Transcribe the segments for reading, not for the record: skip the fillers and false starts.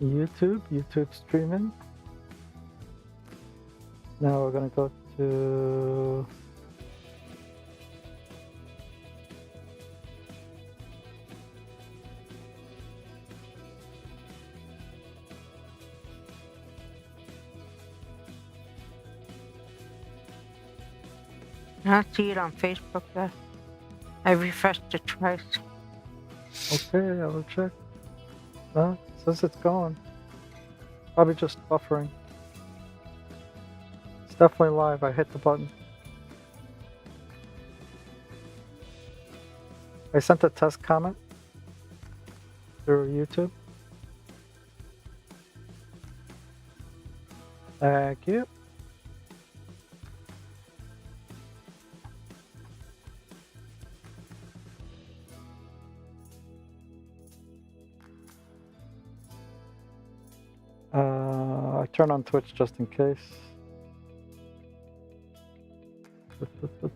YouTube streaming. Now we're gonna go to I see it on Facebook yet. I refreshed it twice. okay, I will check. It says it's going. Probably just buffering. It's definitely live. I hit the button. I sent a test comment through YouTube. Thank you. I turn on Twitch just in case.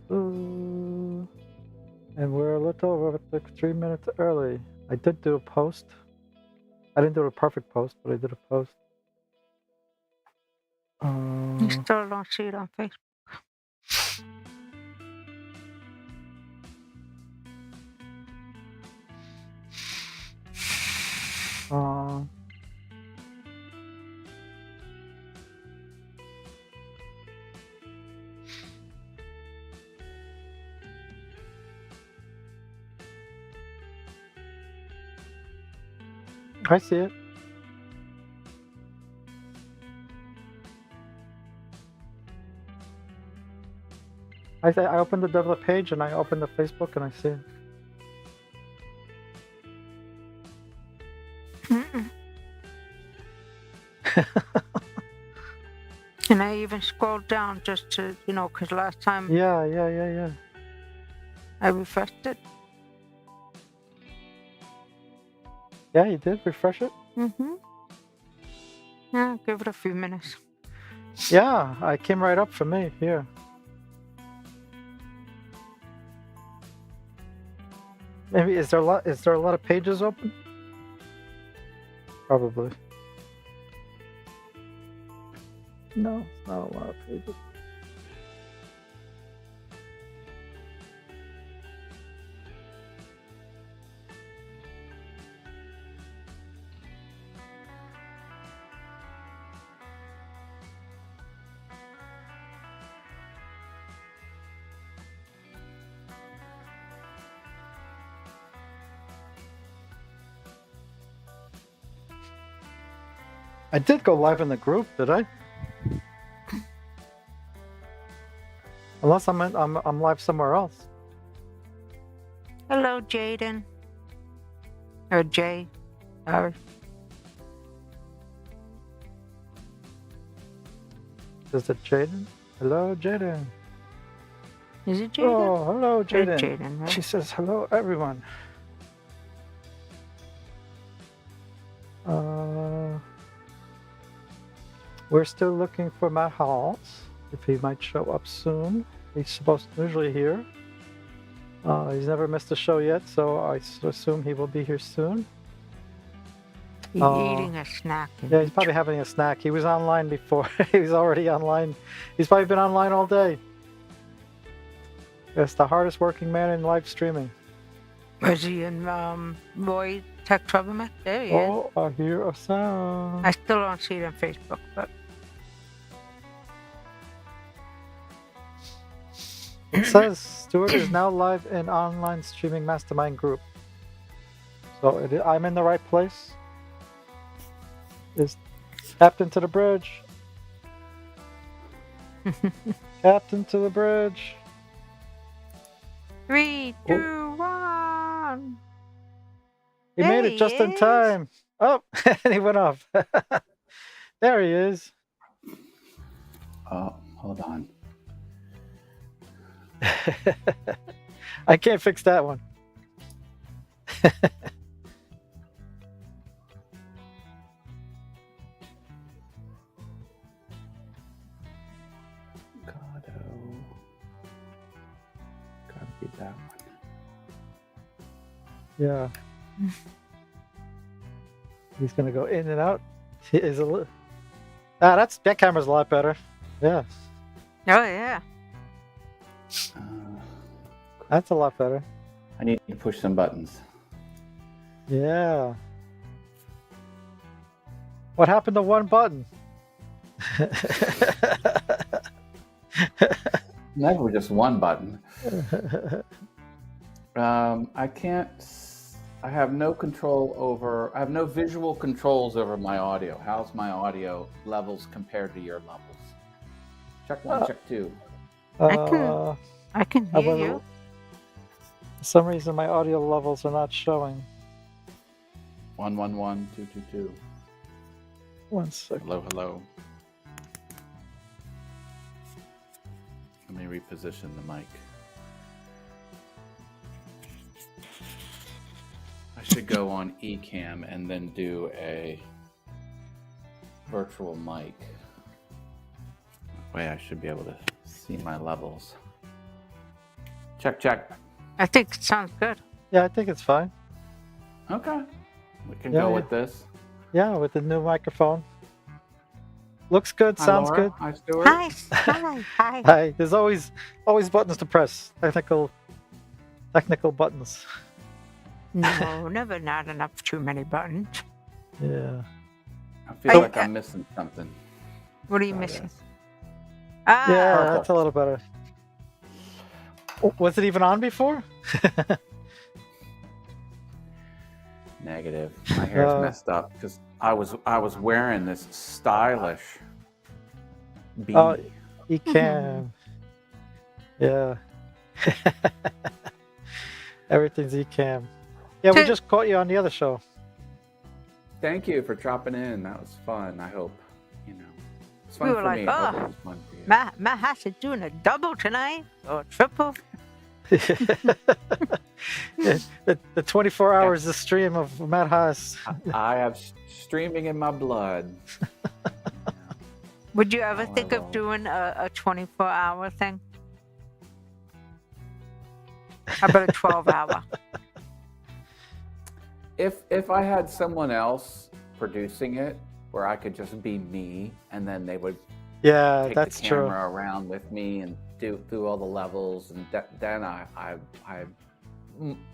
And we're a little over 3 minutes early. I did do a post. I didn't do a perfect post, but I did a post. You still don't see it on Facebook. I see it. I opened the develop page and I opened the Facebook and I see it. And I even scrolled down just to, because last time Yeah. I refreshed it. Yeah, you did refresh it? Yeah, give it a few minutes. Yeah, I came right up for me here. Maybe is there a lot of pages open? Probably. No, it's not a lot of pages. I did go live in the group, did I? Unless I'm live somewhere else. Hello, Jaden. Or Jay. Sorry. Is it Jaden? Hello, Jaden. Is it Jaden? Oh, hello, Jaden. It's Jaden, right? She says hello, everyone. We're still looking for Matt Halls. If he might show up soon. He's usually here. He's never missed a show yet, so I assume he will be here soon. He's eating a snack. Yeah, he's probably having a snack. He was online before. He was already online. He's probably been online all day. It's the hardest working man in live streaming. Was he in Roy Tech Troublemaker? There he is. Oh, I hear a sound. I still don't see it on Facebook, but it says Stuart is now live in online streaming mastermind group. So I'm in the right place. Is Captain to the bridge. Captain to the bridge. 3, 2, 1. He made it just in time. Oh, and he went off. There he is. Oh, hold on. I can't fix that one. Gotta be that one. Yeah. He's gonna go in and out. Is it? That camera's a lot better. Yeah, Oh yeah. Uh, that's a lot better. I need to push some buttons. Yeah. What happened to one button? Never just one button. I can't. I have no control over. I have no visual controls over my audio. How's my audio levels compared to your levels? Check one, check two. I can I hear will- you. For some reason, my audio levels are not showing. 1 1 1 2 2 2. 1 second. Hello, hello. Let me reposition the mic. I should go on eCam and then do a virtual mic. That way I should be able to see my levels. Check, check. I think it sounds good. Yeah, I think it's fine. Okay. We can Yeah, go yeah. with this. Yeah, with the new microphone. Looks good, Hi, sounds Laura. good. Hi, Stuart. Hi, hi, hi. Hi. There's always buttons to press. Technical buttons. No, never not enough too many buttons. Yeah. I feel I- like I'm missing something. What are you Try missing? this. Ah, Yeah, Purple. that's a little better. Oh, was it even on before? Negative. My hair's Uh, messed up because I was wearing this stylish beanie. Oh, Ecamm. Yeah. Everything's Ecamm. Yeah, we So- just caught you on the other show. Thank you for dropping in. That was fun. I hope it's fun We for were like, me. I hope "Oh, it was fun for you. Matt has to doing a double tonight or triple. the 24 hours of stream of Matt Haas. I have streaming in my blood. Would you ever Oh, I think of will. doing a 24-hour thing? How about a 12-hour? If I had someone else producing it, where I could just be me, and then they would Yeah, take that's the true. camera around with me and do all the levels, and then I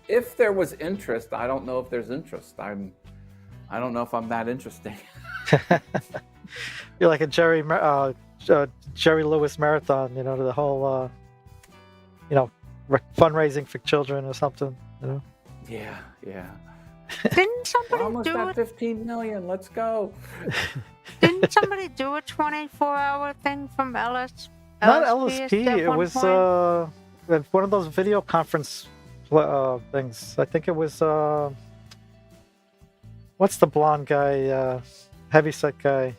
if there was interest, I don't know if there's interest. I don't know if I'm that interesting. You're like a Jerry Lewis marathon, the whole, fundraising for children or something, Yeah. Didn't We're somebody almost do at it? 15 million. Let's go. Didn't somebody do a 24-hour thing from LS? Not LSP LSP, at it one was point? one of those video conference things. I think it was, what's the blonde guy, heavyset guy?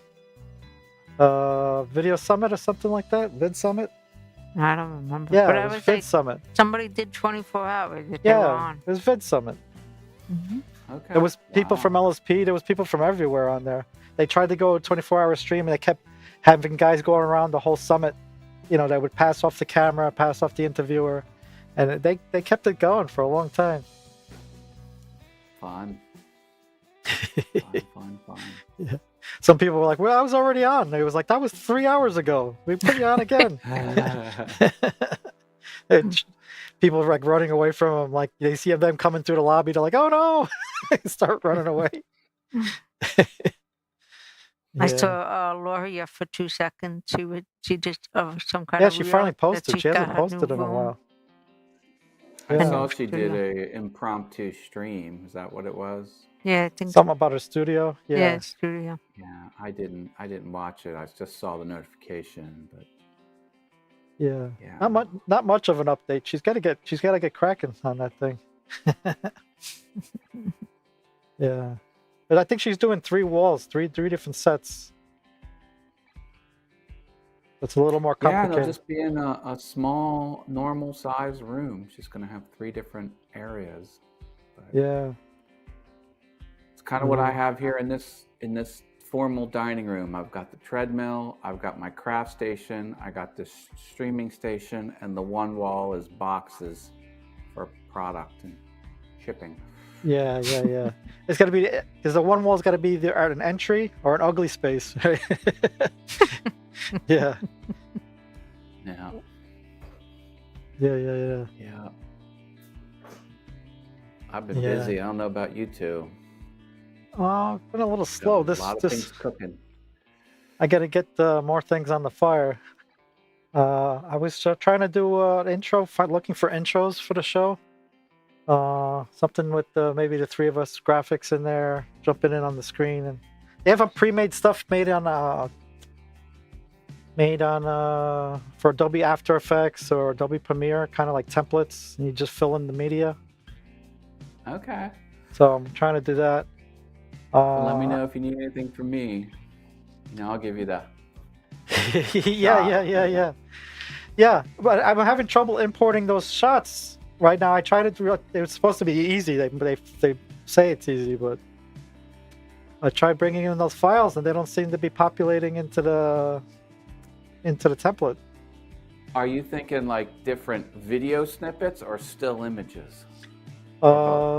Video Summit or something like that? Vid Summit? I don't remember. Yeah, but it I was was Vid like, Summit. somebody did 24 hours that they were Yeah, on. it was Vid Summit. Mm-hmm. Okay. There was people Wow. from LSP. There was people from everywhere on there. They tried to go a 24-hour stream, and they kept having guys going around the whole summit. They would pass off the camera, pass off the interviewer, and they kept it going for a long time. Fun. Fun. Some people were like, "Well, I was already on." They was like, "That was 3 hours ago. We put you on again." And people were like running away from them. Like they see them coming through the lobby. They're like, "Oh no!" They start running away. I saw Loria for 2 seconds. She just some kind Yeah, of she reel finally that posted. she's She hasn't got her new posted in a room. while. I Yeah. saw she did a impromptu stream. Is that what it was? Yeah, I think Something about her studio. yeah, studio. Yeah, I didn't watch it. I just saw the notification, but Yeah. yeah. Not much of an update. She's got to get cracking on that thing. Yeah. But I think she's doing 3 walls, three different sets. It's a little more Yeah, and complicated. it'll just be in a small, normal size room. She's gonna have 3 different areas. But Yeah. it's kind of what I Mhm. have here in this formal dining room. I've got the treadmill, I've got my craft station, I got this streaming station, and the one wall is boxes for product and shipping. Yeah. It's gotta be because the one wall's gotta be either at an entry or an ugly space. Right? Yeah. Yeah. Yeah. I've been Yeah. busy. I don't know about you two. Oh, it's been a little slow. Got a lot of things cooking. I gotta get more things on the fire. I was trying to do an intro, looking for intros for the show. Something with maybe the three of us graphics in there, jumping in on the screen, and they have a pre-made stuff made on for Adobe After Effects or Adobe Premiere, kind of like templates, and you just fill in the media. Okay. So I'm trying to do that. Well, let me know if you need anything from me. I'll give you that. Yeah, but I'm having trouble importing those shots right now. I tried it. It was supposed to be easy. They say it's easy, but I tried bringing in those files, and they don't seem to be populating into the template. Are you thinking like different video snippets or still images?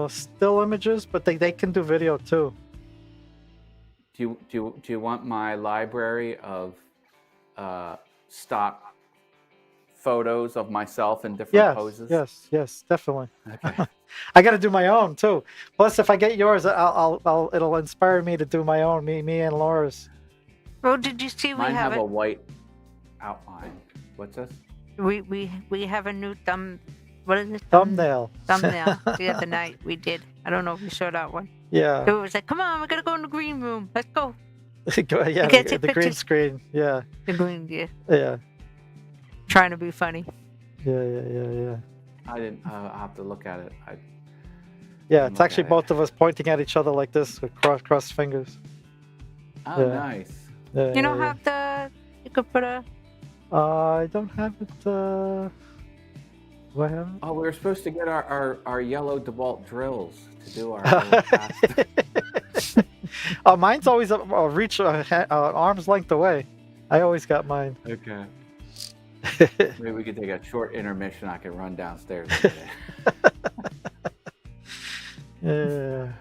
Still images, but they can do video too. Do you want my library of stock photos of myself in different poses? Yes, definitely. Okay. I got to do my own too. Plus, if I get yours, it'll inspire me to do my own. Me and Laura's. Well, did you see Mine have a white outline. What's this? We have a new what is it? Thumbnail. Thumbnail the other night we did. I don't know if you saw that one. Yeah. So it was like, come on, we gotta go in the green room. Let's go. Yeah, the green screen. Yeah. The green, yeah. Yeah. Trying to be funny. Yeah. I didn't. I'll have to look at it. It's actually both of us pointing at each other like this with crossed fingers. Oh, nice. You don't have you could put a... I don't have it. Do I have it? Oh, we were supposed to get our yellow DeWalt drills to do our mine's always a reach arm's length away. I always got mine. Okay. Maybe we could take a short intermission. I can run downstairs. Yeah,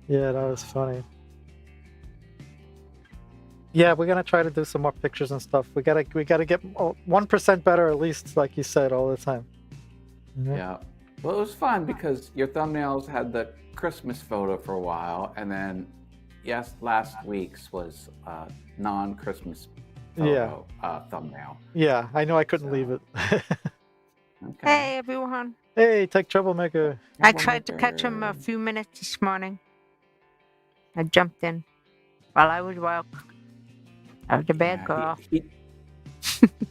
that was funny. Yeah, we're gonna try to do some more pictures and stuff. We gotta get 1% better at least, like you said all the time. Yeah. Well, it was fun because your thumbnails had the Christmas photo for a while, and then last week's was non-Christmas photo, thumbnail. Yeah, I know I couldn't leave it. Okay. Hey everyone. Hey, Tech Troublemaker. I tried to catch him a few minutes this morning. I jumped in while I was woke. I was a bad girl.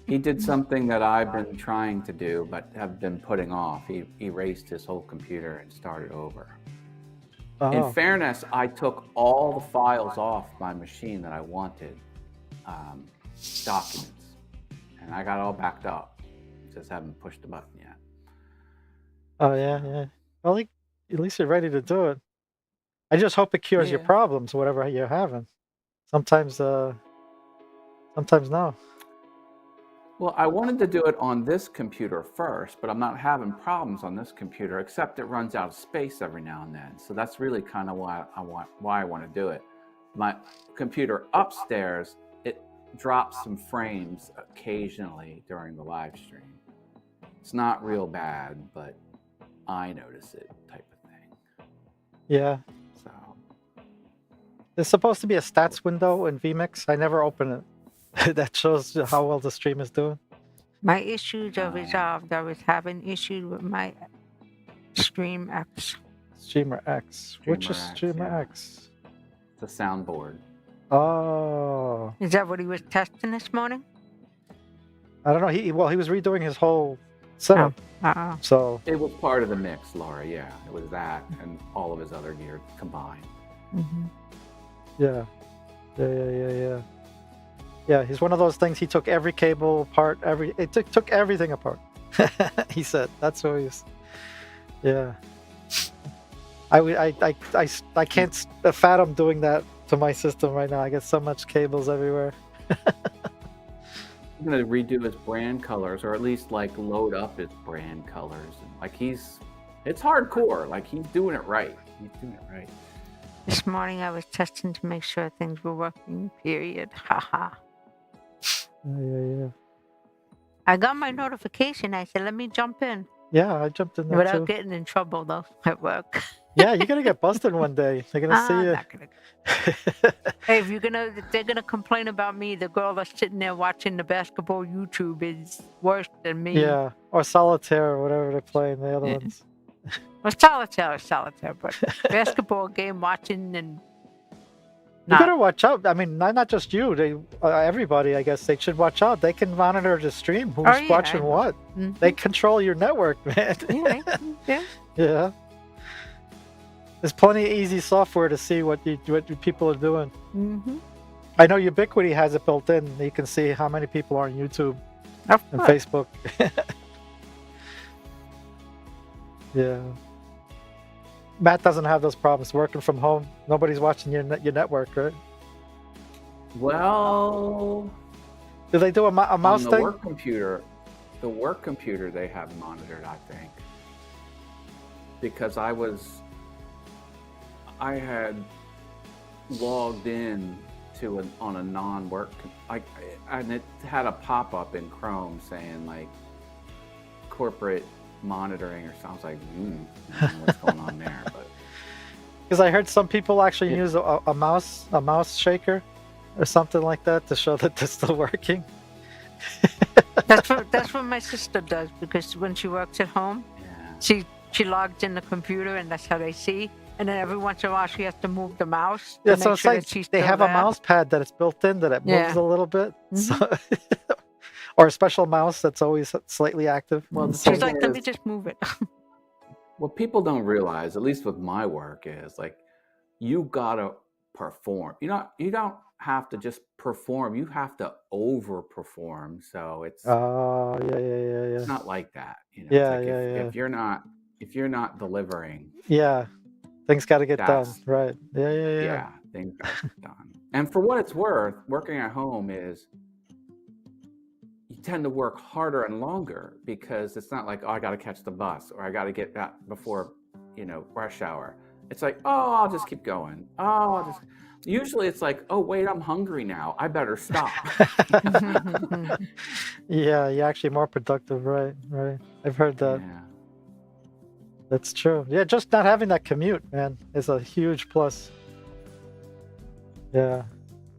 He did something that I've been trying to do but have been putting off. He erased his whole computer and started over. Oh. In fairness, I took all the files off my machine that I wanted, documents, and I got all backed up. Just haven't pushed the button yet. Oh yeah. Well, at least you're ready to do it. I just hope it cures your problems, whatever you're having. Sometimes no. Well, I wanted to do it on this computer first, but I'm not having problems on this computer, except it runs out of space every now and then. So that's really kind of why I want to do it. My computer upstairs, it drops some frames occasionally during the live stream. It's not real bad, but I notice it, type of thing. Yeah. So there's supposed to be a stats window in vMix. I never open it. That shows how well the stream is doing. My issues are resolved. I was having issues with my StreamX. Streamer X. Which is Streamer X? The soundboard. Oh. Is that what he was testing this morning? I don't know. He was redoing his whole setup. So it was part of the mix, Laura. Yeah, it was that and all of his other gear combined. Mm-hmm. Yeah. Yeah, he's one of those things. He took every cable apart. It took everything apart. He said that's what he's. Yeah. I can't fathom doing that to my system right now. I get so much cables everywhere. I'm gonna redo his brand colors, or at least like load up his brand colors. And like It's hardcore. Like, he's doing it right. He's doing it right. This morning I was testing to make sure things were working, period. Haha. Yeah. I got my notification. I said, let me jump in. Yeah, I jumped in there Without too. getting in trouble, though, at work. Yeah, you're gonna get busted one day. They're gonna see you. Not gonna. Hey, if they're gonna complain about me, the girl that's sitting there watching the basketball YouTube is worse than me. Yeah, or solitaire or whatever they're playing. The other ones. Well, solitaire is solitaire, but basketball game watching and. You better watch out. I mean, not just you. They, everybody. I guess they should watch out. They can monitor the stream. Who's watching what? Mm-hmm. They control your network, man. Yeah. There's plenty of easy software to see what people are doing. Mm-hmm. I know Ubiquity has it built in. You can see how many people are on YouTube and Facebook. Yeah. Matt doesn't have those problems working from home. Nobody's watching your network, right? Well, do they do a mouse on thing? The work computer they have monitored, I think, because I had logged in to on a non-work, and it had a pop-up in Chrome saying like corporate monitoring or something. I was like, I don't know what's going on there, but because I heard some people actually use a mouse shaker or something like that to show that they're still working. That's what my sister does, because when she works at home, she logs in the computer and that's how they see. And then every once in a while she has to move the mouse. Yeah, so it's like they have a mouse pad that it's built in that it moves a little bit. Mm-hmm. So or a special mouse that's always slightly active. Well, she's like, let me just move it. What people don't realize, at least with my work, is like you gotta perform. You don't have to just perform. You have to overperform. So it's It's not like that. You know, if you're not delivering, things got to get done. Right. Yeah, things got to get done. And for what it's worth, working at home is you tend to work harder and longer, because it's not like, oh, I got to catch the bus or I got to get back before, rush hour. It's like, oh, I'll just keep going. Usually it's like, oh, wait, I'm hungry now. I better stop. Yeah, you're actually more productive. Right. I've heard that. Yeah. That's true. Yeah, just not having that commute, man, is a huge plus. Yeah.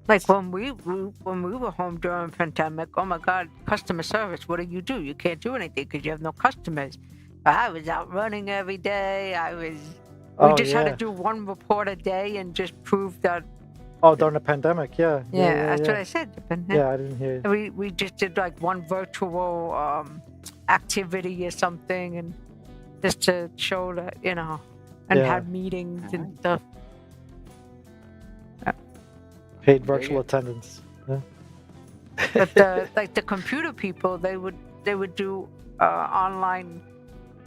Like when we were home during the pandemic, oh my God, customer service, what do? You can't do anything because you have no customers. But I was out running every day. We just had to do one report a day and just prove that. Oh, during the pandemic, yeah. That's what I said. Yeah, I didn't hear you. We just did like one virtual activity or something, and just to show that, and had meetings and stuff. Paid virtual attendance. Yeah. But the computer people, they would do online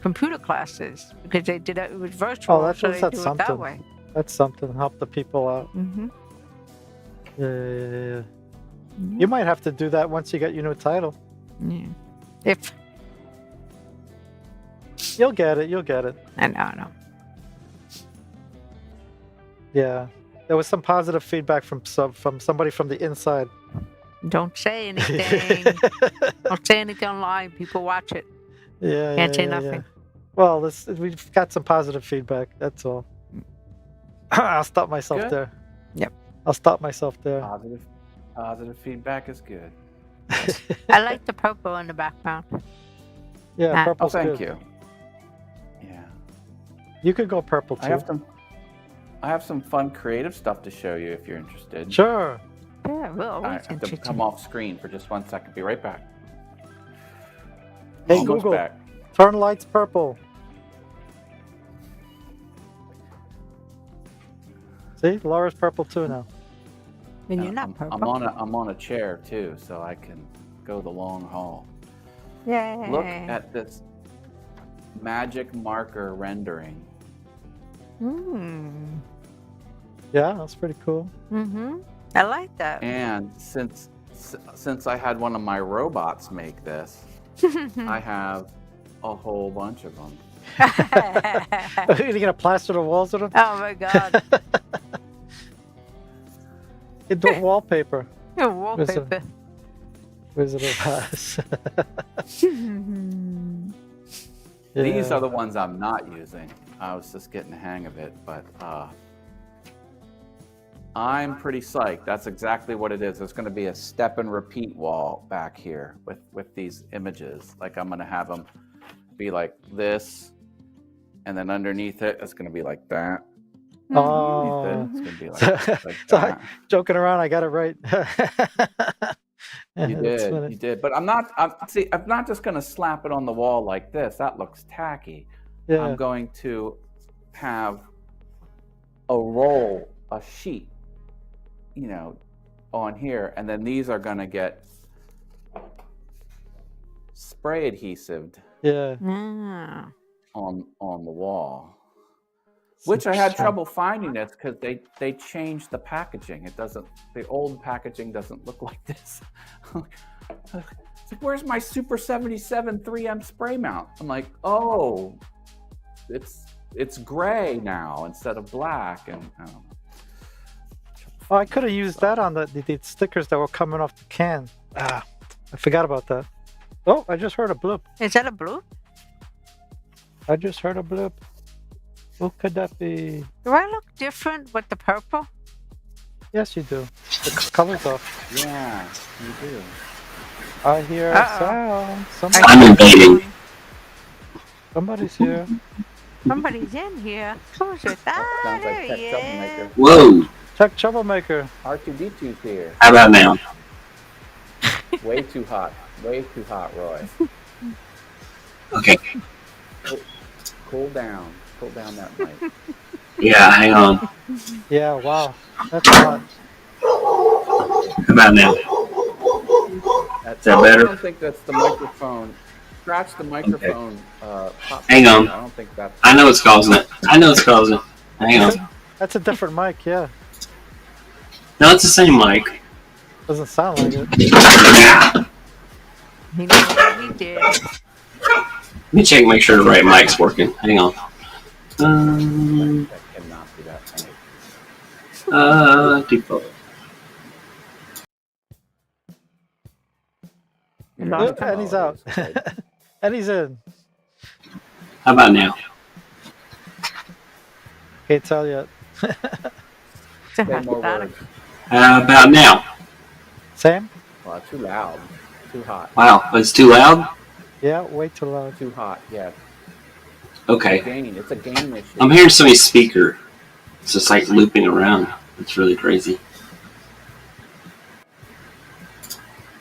computer classes because they did it was virtual. Oh, that's something. It that way. That's something. Help the people out. Mm-hmm. Yeah. Mm-hmm. You might have to do that once you get your new title. Yeah. If you'll get it. I know. Yeah. There was some positive feedback from somebody from the inside. Don't say anything. Don't say anything online. People watch it. Yeah. Can't say nothing. Yeah. Well, we've got some positive feedback. That's all. I'll stop myself there. Yep. I'll stop myself there. Positive feedback is good. I like the purple in the background. Yeah, purple's good. Thank you. Yeah. You could go purple too. I have some fun creative stuff to show you if you're interested. Sure. Yeah, well, I have to come off screen for just 1 second. Be right back. Hey, Google, turn lights purple. See, Laura's purple too now. And you're not purple. I'm on a chair too, so I can go the long haul. Yay. Look at this magic marker rendering. Yeah, that's pretty cool. Mm-hmm. I like that. And since I had one of my robots make this, I have a whole bunch of them. Are you gonna plaster the walls with them? Oh my god. Indoor wallpaper. Your wallpaper. Wizard of Oz. These are the ones I'm not using. I was just getting the hang of it, but I'm pretty psyched. That's exactly what it is. There's going to be a step and repeat wall back here with these images. Like I'm going to have them be like this, and then underneath it, it's going to be like that. Oh, Underneath it, it's going to be like so that. joking around, I got it right. You did. But I'm not just going to slap it on the wall like this. That looks tacky. Yeah. I'm going to have a sheet, on here, and then these are going to get spray adhesived. Yeah. On the wall. Which I had trouble finding this because they changed the packaging. The old packaging doesn't look like this. It's like, where's my Super 77 3M spray mount? I'm like, oh, it's gray now instead of black, and I don't know. Oh, I could have used that on the stickers that were coming off the can. I forgot about that. Oh, I just heard a bloop. Is that a bloop? I just heard a bloop. What could that be? Do I look different with the purple? Yes, you do. The color's off. Yeah, you do. I hear a sound. I'm invading. Somebody's here. Somebody's in here. Who's it? Ah, Sounds there like he Tech is. Troublemaker. Whoa. Check Troublemaker. R2D2's here. How about now? Way too hot, Roy. Okay. Cool down that mic. Yeah, hang on. Yeah, wow. That's hot. How about now? Is that better? I don't think that's the microphone. Scratch the microphone. Pop Hang on. I don't think that's. I know it's causing it. Hang on. That's a different mic, yeah. No, it's the same mic. Doesn't sound like it. He knows what he did. Let me check, make sure the right mic's working. Hang on. That cannot be that funny. Default. And he's out. And he's in. How about now? Can't tell yet. Say more words. How about now? Sam? Well, too loud. Too hot. Wow, it's too loud? Yeah, way too loud. Too hot, yeah. Okay. It's a game issue. I'm hearing somebody's speaker. It's just like looping around. It's really crazy.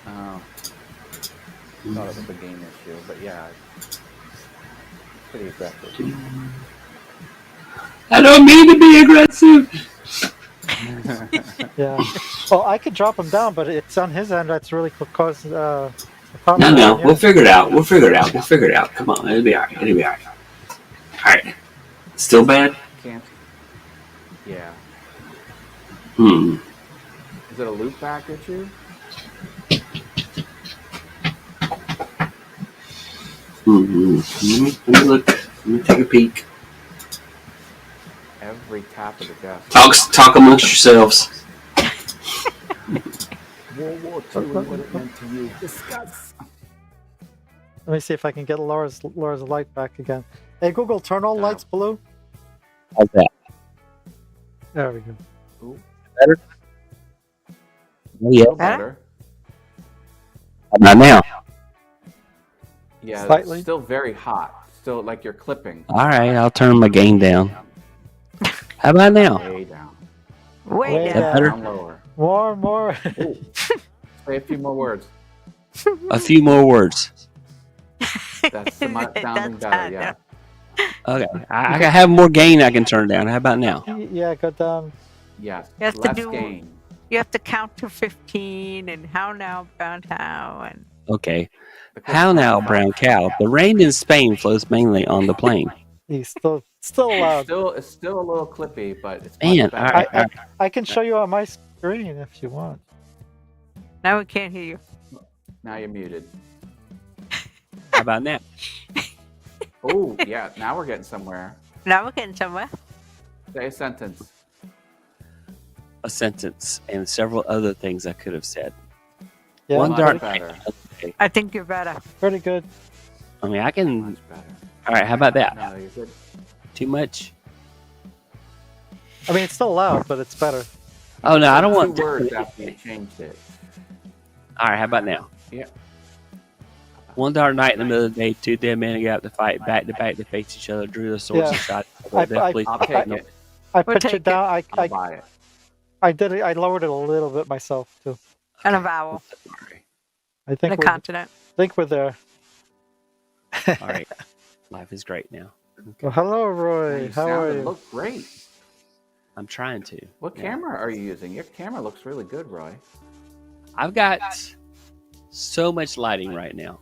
Oh. I thought it was a game issue, but yeah. Pretty aggressive. I don't mean to be aggressive. Yeah. Well, I could drop him down, but it's on his end that's really causing a problem. No, we'll figure it out. Come on, it'll be alright. Alright. Still bad? Can't. Yeah. Is it a loop back issue? Let me look. Let me take a peek. Every tap of the desk. Talk amongst yourselves. World War II and what it meant to you. Discuss. Let me see if I can get Laura's light back again. Hey, Google, turn all lights blue. How's that? There we go. Ooh. Better? Yeah. Better. Not now. Yeah, Slightly. it's still very hot. Still like you're clipping. Alright, I'll turn my gain down. How about now? Way down. Way Way down. Better? Down lower. More. Ooh. Say a few more words. A few more words. That's sounding better, yeah. Okay. I have more gain I can turn down. How about now? Yeah, go down. Yes. You have to Less do- gain. You have to count to 15 and how now, bound how, and Okay. How now, brown cow? The rain in Spain flows mainly on the plain. He's still loud. It's still a little clippy, but it's Man, much better. alright. I can show you on my screen if you want. now we can't hear you. Now you're muted. How about now? Oh, yeah. Now we're getting somewhere. Now we're getting somewhere. Say a sentence. A sentence and several other things I could have said. Yeah, One Much dark better. night. I think you're better. pretty good. I mean, I can. Much better. All right, how about that? No, you're good. Too much? I mean, it's still loud, but it's better. Oh no, I don't want. Two words after you changed it. All right, how about now? Yeah. One dark night in the middle of the day, two dead men got up to fight back to back to face each other, drew their swords Yeah. and shot. I- I'll take it. I We'll pitched take it down. I'll buy it. I did it. I lowered it a little bit myself too. And a vowel. I And think a continent. we're there. All right, life is great now. Well, hello, Roy. You How sound are and you? look great. I'm trying to. What Yeah. camera are you using? Your camera looks really good, Roy. I've got so much lighting right now.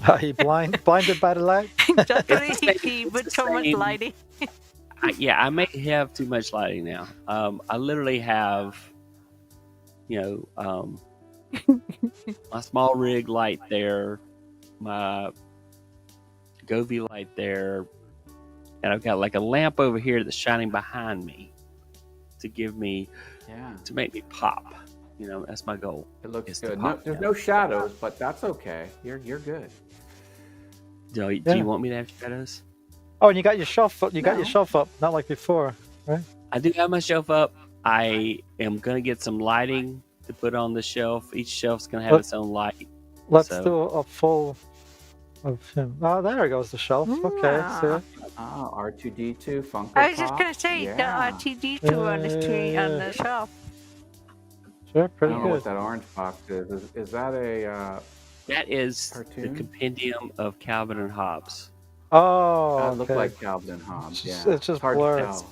Are you blinded by the light? Just really It's the same- heat it's with the so much same- lighting. I may have too much lighting now. I literally have, my small rig light there, my Govee light there, and I've got like a lamp over here that's shining behind me to Yeah, make me pop. That's my goal. it looks It's the good. pop, There's yeah. no shadows, but that's okay. You're good. Do Yeah. you want me to have shadows? Oh, and you got your shelf. You got No. your shelf up, not like before. I do have my shelf up. I am gonna get some lighting to put on the shelf. Each shelf's gonna have Look. its own light. Let's So- do a full of him. Oh, there goes the shelf. Okay, Yeah. see? Ah, R2D2 Funko I was just Pop. gonna say Yeah. the RTD2 on the tree on the shelf. Sure, I pretty don't know good. what that orange box is. Is that a? That is Cartoon? the compendium of Calvin and Hobbes. Oh, That look okay. like Calvin and Hobbes. It's just- Yeah, it's just hard blurred. to tell.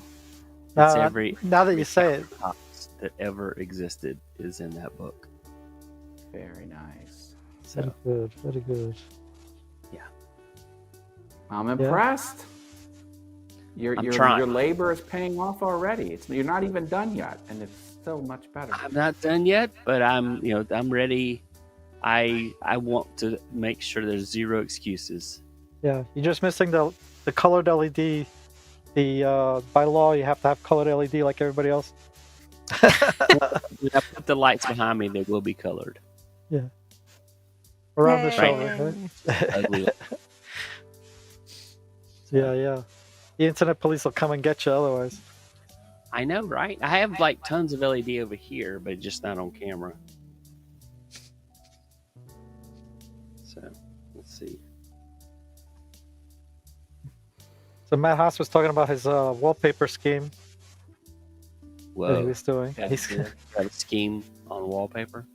It's Now- every now that you say it, Hobbes that ever existed is in that book. Very nice. very So good, very good. I'm impressed. Your I'm your trying. your labor is paying off already. You're not even done yet, and it's still much better. I'm not done yet, but I'm ready. I want to make sure there's zero excuses. Yeah, you're just missing the colored LED. By law, you have to have colored LED like everybody else. When I put the lights behind me, they will be colored. Around the Yay. shoulder, right? Ugly. Yeah. The internet police will come and get you otherwise. I know, right? I have like tons of LED over here, but just not on camera. So let's see. So Matt Haas was talking about his wallpaper scheme that he Whoa, was doing. got He's, a scheme on wallpaper.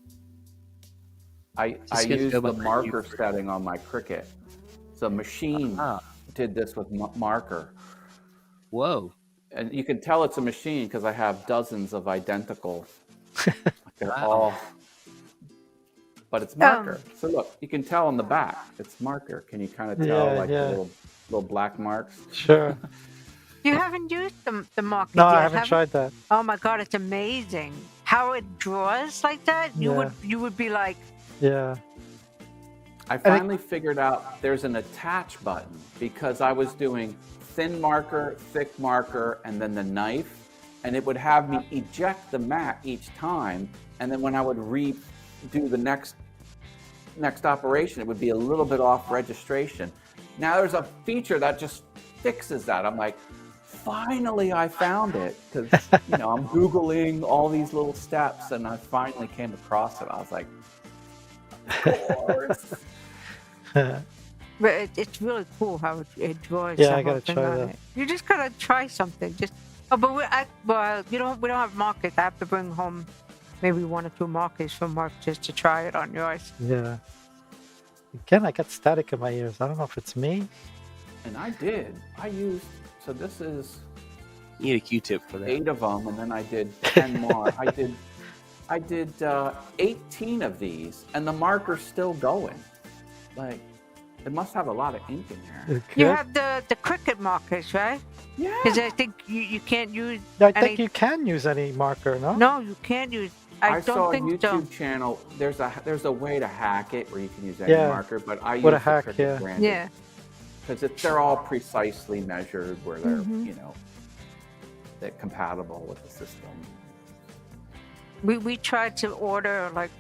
I Just gonna used go the behind marker you. setting on my Cricut. The machine Ah, did this with marker, whoa. and you can tell it's a machine because I have dozens of identical. They're Wow. all, but it's marker. So look, you can tell on the back it's marker. Can you kind of tell Yeah, like yeah. the little black marks? sure. You haven't used the market No, yet, I haven't have you? tried that. Oh my god, it's amazing how it draws like that. You would be like, Yeah. I finally figured out there's an attach button because I was doing thin marker, thick marker, and then the knife, and it would have me eject the mat each time, and then when I would redo the next operation, it would be a little bit off registration. Now there's a feature that just fixes that. I'm like, finally I found it, because I'm Googling all these little steps, and I finally came across it. I was like, of course. but it's really cool how it draws. Yeah, the I gotta whole thing try on that. it. You just gotta try something. But we don't have markers. I have to bring home maybe 1 or 2 markers from work just to try it on yours. Yeah. Again, I got static in my ears. I don't know if it's me. And I used, so this is You need a Q-tip for that. 8 of them, and then I did 10 more. I did 18 of these, and the marker's still going. Like, it must have a lot of ink in there. It You could. have the Cricut markers, right? Yeah. Because I think you can't use. I think any- you can use any marker, no? No, you can't use. I saw don't a think so. YouTube channel. There's a way to hack it where you can use any Yeah. marker, but I use With the a hack, Cricut yeah. branded. Yeah. because they're all precisely measured where they're, Mhm. you know, they're compatible with the system. We tried to order like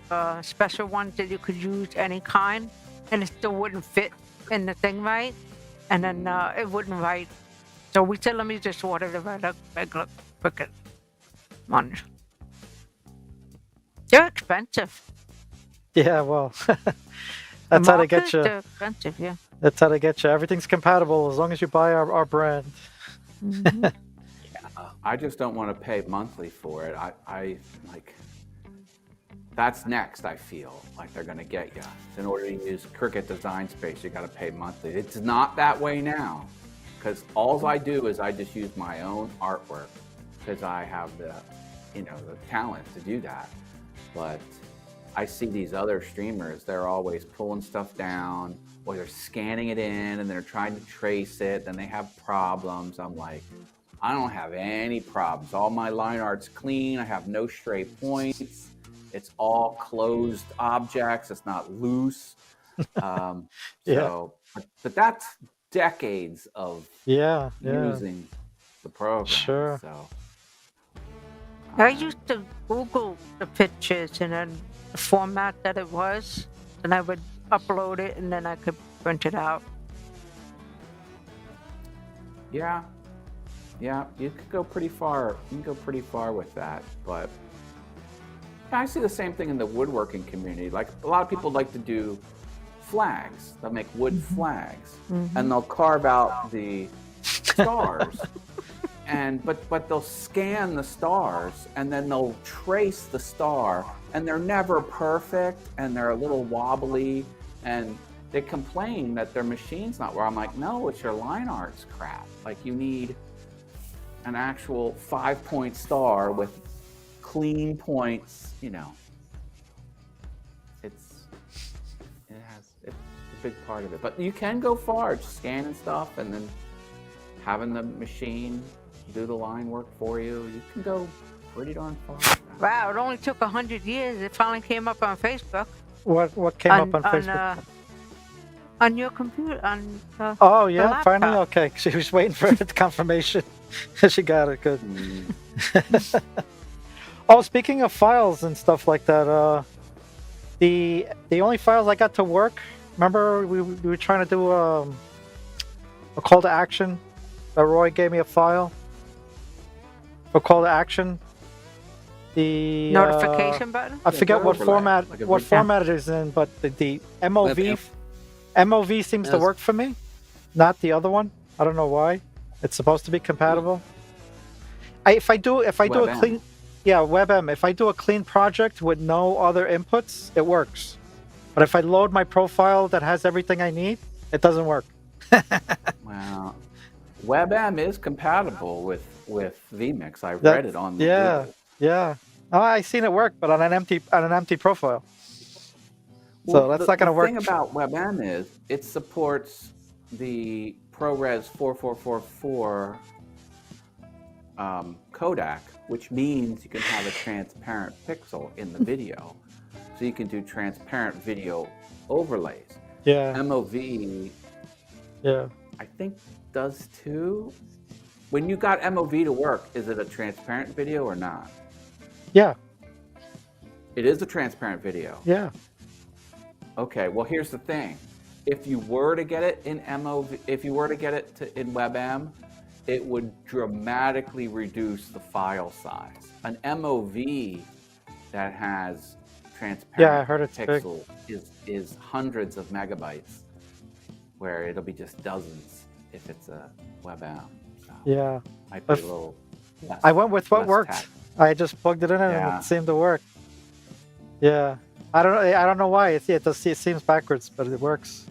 special ones that you could use any kind, and it still wouldn't fit in the thing right, and then it wouldn't write. So we said, let me just order the regular Cricut ones. They're expensive. Yeah, well, The that's how they get markers, you. they're expensive, yeah. That's how they get you. Everything's compatible as long as you buy our brand. Mhm. I just don't want to pay monthly for it. I like, that's next. I feel like they're going to get you. In order to use Cricut Design Space, you got to pay monthly. It's not that way now, because all I do is I just use my own artwork because I have the, you know, the talent to do that. But I see these other streamers, they're always pulling stuff down, or they're scanning it in and they're trying to trace it, then they have problems. I'm like, I don't have any problems. All my line art's clean. I have no stray points. It's all closed objects. It's not loose. So, but that's decades of Yeah. using the program. Sure. So I used to Google the pictures and then the format that it was, and I would upload it, and then I could print it out. yeah, you could go pretty far. You can go pretty far with that, but I see the same thing in the woodworking community. Like a lot of people like to do flags. They'll make wood flags, and they'll carve out the stars, but they'll scan the stars, and then they'll trace the star, and they're never perfect, and they're a little wobbly, and they complain that their machine's not where. I'm like, no, it's your line art's crap. Like you need an actual 5-point star with clean points, you know. It's a big part of it. But you can go far, just scanning stuff and then having the machine do the line work for you. You can go pretty darn far with that. Wow, it only took 100 years. It finally came up on Facebook. What came up on Facebook? On your computer, on Oh the yeah, finally. laptop. Okay, she was waiting for the confirmation. She got it. Good. Oh, speaking of files and stuff like that, the only files I got to work. Remember, we were trying to do a call to action. Roy gave me a file for call to action. The Notification button? I forget what overlay, format like a what video. format it is in, but the MOV seems to Yes. work for me, not the other one. I don't know why. It's supposed to be compatible. If I do a WebM. clean, yeah, WebM. If I do a clean project with no other inputs, it works. But if I load my profile that has everything I need, it doesn't work. Wow. WebM is compatible with vMix. I read it on the Google. Yeah. Oh, I seen it work, but on an empty profile. So Well, that's not going to work. The thing about WebM is it supports the ProRes 4444 codec, which means you can have a transparent pixel in the video. So you can do transparent video overlays. Yeah. MOV, Yeah. I think, does too. When you got MOV to work, is it a transparent video or not? Yeah. It is a transparent video. Yeah. Okay, well, here's the thing. If you were to get it in MOV, if you were to get it in WebM, it would dramatically reduce the file size. An MOV that has transparent Yeah, I heard it's big. pixel is hundreds of megabytes, where it'll be just dozens if it's a WebM. So Yeah. might be a If- little less, I went with what less worked. tax. I just plugged it in and Yeah. it seemed to work. Yeah. I don't know why. It seems backwards, but it works.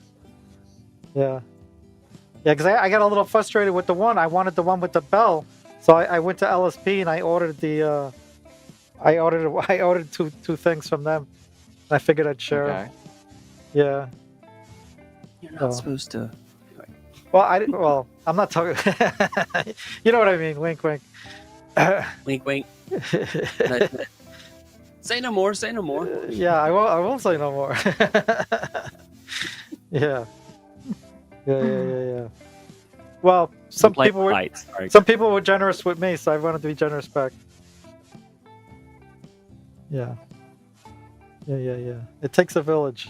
Yeah. Yeah, because I got a little frustrated with the one. I wanted the one with the bell, so I went to LSP and I ordered the. I ordered two things from them. And I figured I'd share. Okay. Yeah. You're not Oh. supposed to. Well, I'm not talking. You know what I mean? Wink, wink. Wink, wink. No, say no more. Say no more. Yeah, I won't say no more. Yeah. Yeah. Well, some Play people were lights. Sorry. some people were generous with me, so I wanted to be generous back. Yeah. It takes a village.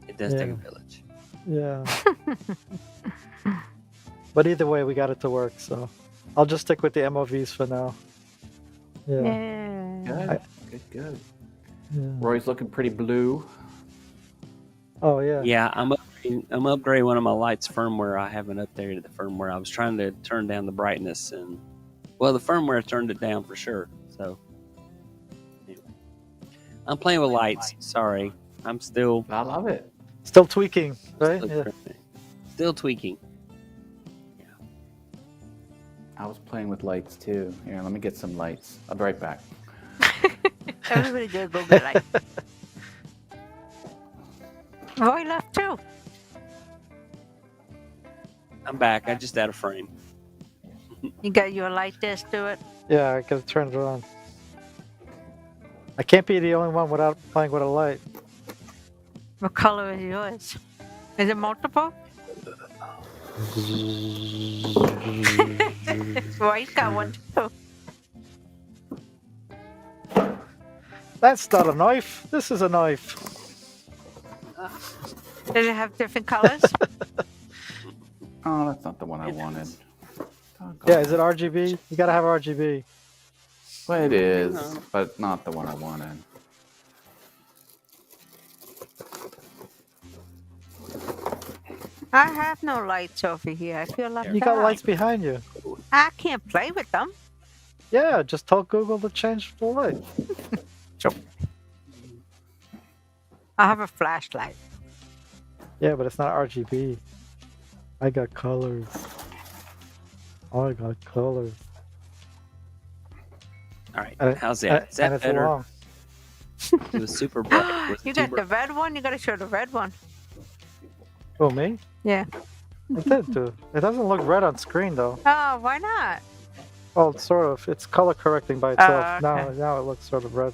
It does take a village. Yeah. But either way, we got it to work, so I'll just stick with the MOVs for now. Yeah. Good. Yeah. Roy's looking pretty blue. Oh yeah. Yeah, I'm upgrading one of my lights firmware. I haven't updated the firmware. I was trying to turn down the brightness, and the firmware turned it down for sure. So anyway, I'm playing with lights. Sorry, I'm still. I love it. Still tweaking, right? Yeah. Still tweaking. Yeah. I was playing with lights too. Here, let me get some lights. I'll be right back. Everybody did go get light. Roy left too. I'm back. I just had a frame. You got your light there, Stuart? Yeah, I gotta turn it on. I can't be the only one without playing with a light. What color is yours? Is it multiple? Roy's got one too. That's not a knife. This is a knife. Does it have different colors? Oh, that's not the one I wanted. Yeah, is it RGB? You gotta have RGB. Well, it is, but not the one I wanted. I have no lights over here. I feel left You got out. lights behind you. I can't play with them. Yeah, just tell Google to change the light. I have a flashlight. Yeah, but it's not RGB. I got colors. I got colors. All right, And- how's that? Is that and it's better? long. It was super bright. You got the red one? You gotta show the red one. Oh, me? Yeah. It did too. It doesn't look red on screen though. Oh, why not? Well, it's sort of. It's color correcting by itself. Okay. Now it looks sort of red.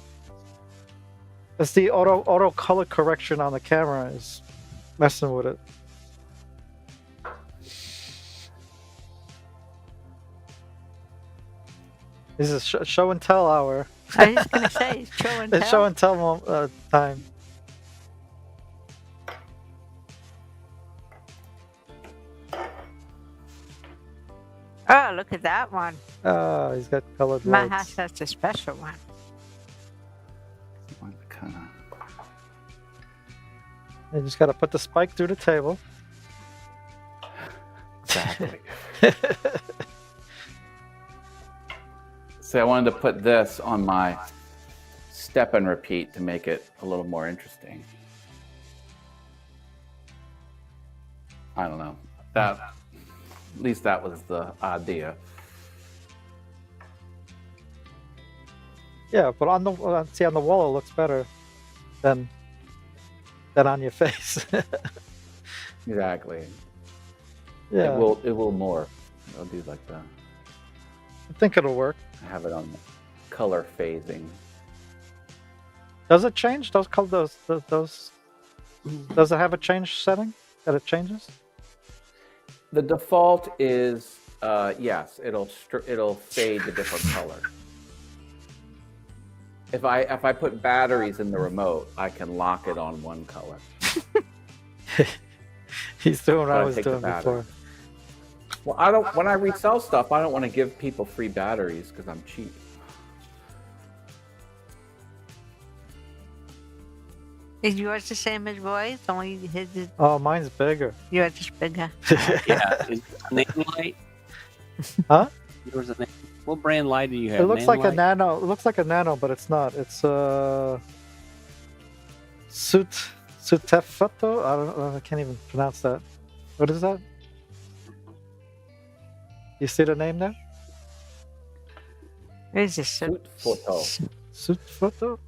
It's the auto color correction on the camera is messing with it. This is show and tell hour. I was just gonna say, show and It's tell. show and tell time. Oh, look at that one. Ah, he's got colored My lights. house has a special one. Kind of. You just got to put the spike through the table. Exactly. See, I wanted to put this on my step and repeat to make it a little more interesting. I don't know. At least that was the idea. Yeah, but on the on the wall it looks better than on your face. Exactly. Yeah, It will more. I'll do like that. I think it'll work. Have it on color phasing. Does it change those colors? Those does it have a change setting that it changes? The default is yes. It'll fade to different color. If I put batteries in the remote, I can lock it on one color. He's doing what I Gotta was take the doing battery. before. Well, I don't. When I resell stuff, I don't want to give people free batteries because I'm cheap. Is yours the same as Roy's? Only his is Oh, mine's bigger. yours is bigger. Yeah, is it a name light? Huh? Yours a name? What brand light do you have? It looks like a Nanlite? nano. It looks like a nano, but it's not. It's Sutefoto. I don't know. I can't even pronounce that. What is that? You see the name there? Is this so? Suit photo. Sutefoto.